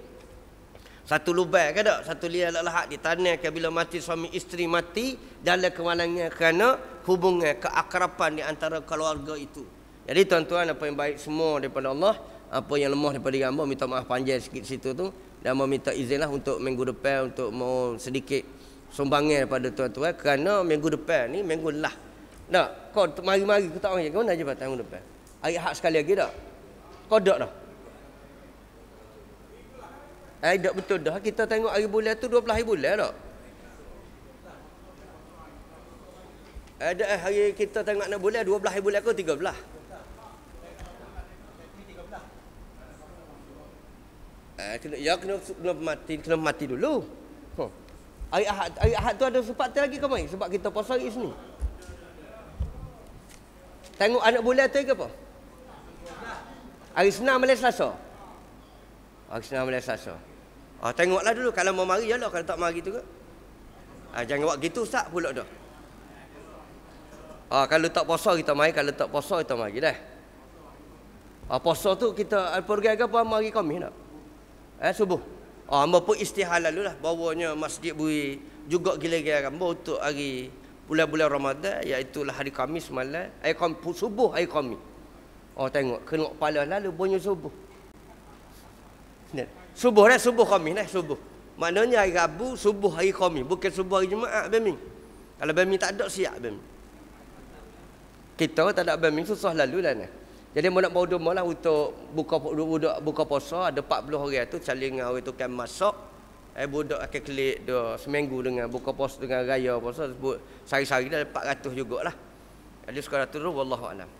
Speaker 2: Satu lubang ke tak? Satu liang lahat ditanamkan bila mati suami isteri mati dalam kemalangan kerana hubungan keakraban di antara keluarga itu. Jadi tuan-tuan, apa yang baik semua daripada Allah, apa yang lemah daripada hamba, minta maaf panjang sikit situ tu, dan meminta izinlah untuk minggu depan untuk mau sedikit sumbangan daripada tuan-tuan kerana minggu depan ni minggu lah. Nak kau mari-mari kita orang ke mana jabatan minggu depan? Hari Ahad sekali lagi dak? Kau dak dah? Dak betul dah. Kita tengok hari bulan tu 12 hari bulan dak? Ada hari kita tengok nak bulan 12 hari bulan ke 13? Kena mati dulu. Hari Ahad tu ada sepatutnya lagi ke mai? Sebab kita puasa hari Isnin. Tengok anak bulan tu ke apa? Hari Senang malam Selasa. Hari Senang malam Selasa. Tengoklah dulu kalau mau mari jalah, kalau tak mari tu ke. Jangan buat gitu ustaz pula dah. Kalau tak puasa kita mari, kalau tak puasa kita mari dah. Puasa tu kita program ke apa mari kami nak? Subuh. Hamba pun istihal lalu lah. Bawanya masjid bui juga gila-gila hamba untuk hari bulan-bulan Ramadan, iaitulah hari Khamis malam. Subuh hari Khamis. Tengok. Kena kepala lalu bunyi subuh. Subuh dah, subuh Khamis dah, subuh. Maknanya hari Rabu, subuh hari Khamis. Bukan subuh hari Jumaat, Bami. Kalau Bami tak ada, siap Bami. Kita tak ada Bami, susah lalu lah ni. Jadi mau nak bawa rumah lah untuk buka puasa, ada 40 orang tu saling orang tu kan masak. Budak akan kelik dah seminggu dengan buka puasa dengan raya puasa sebut sehari-hari dah 400 jugalah. Jadi sekarang tu wallahu alam.